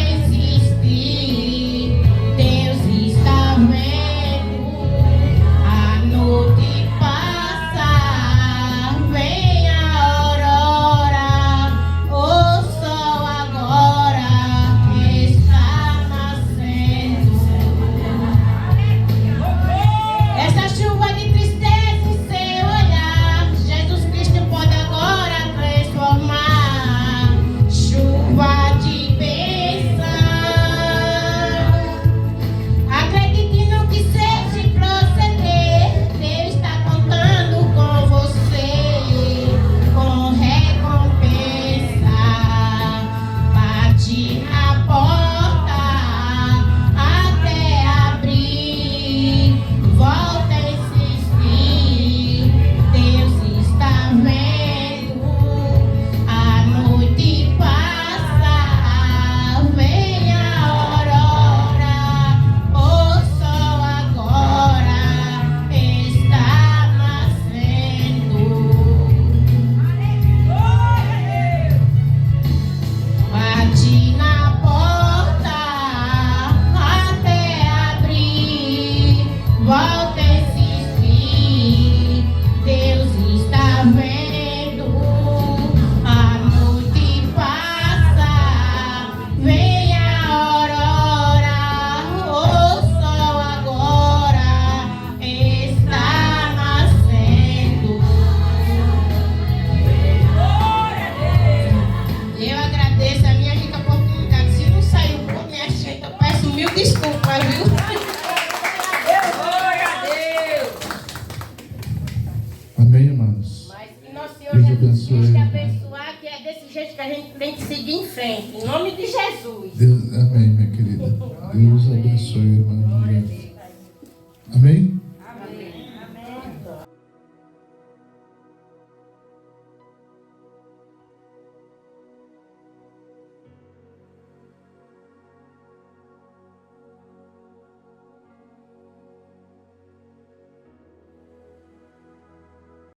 gente tem que seguir em frente, em nome de Jesus. Deus, amém, minha querida. Deus abençoe, irmã.